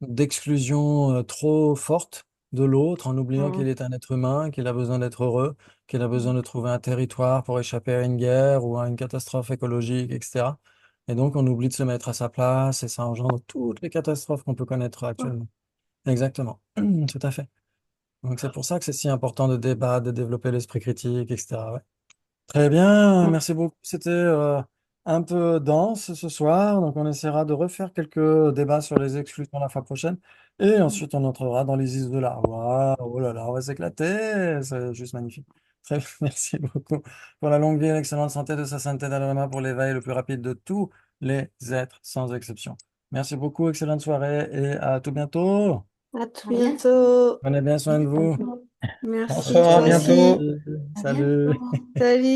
S2: d'exclusions trop fortes de l'autre en oubliant qu'il
S1: mm,
S2: est un être humain, qu'il a besoin d'être heureux, qu'il a besoin de trouver un territoire pour échapper à une guerre ou à une catastrophe écologique, etc. Et donc on oublie de se mettre à sa place et ça engendre toutes les catastrophes qu'on peut connaître actuellement. Exactement. Tout à fait. Donc c'est pour ça que c'est si important de débattre, de développer l'esprit critique, etc. Ouais. Très bien,
S1: mm,
S2: merci beaucoup. C'était un peu dense ce soir, donc on essaiera de refaire quelques débats sur les exclusions la fois prochaine, et ensuite on entrera dans les is de l'art. Waouh, oh là là, on va s'éclater, c'est juste magnifique. Très bien, merci beaucoup pour la longue vie et l'excellente santé de sa sainteté Dalai Lama pour l'éveil le plus rapide de tous les êtres, sans exception. Merci beaucoup, excellente soirée et à tout bientôt.
S3: À tout
S6: À bientôt.
S3: bientôt.
S2: Prenez bien soin de vous.
S4: On se
S3: Merci,
S4: revoit
S3: toi
S2: Merci.
S3: aussi.
S4: bientôt.
S6: À
S2: Salut.
S6: bientôt.
S3: Salut.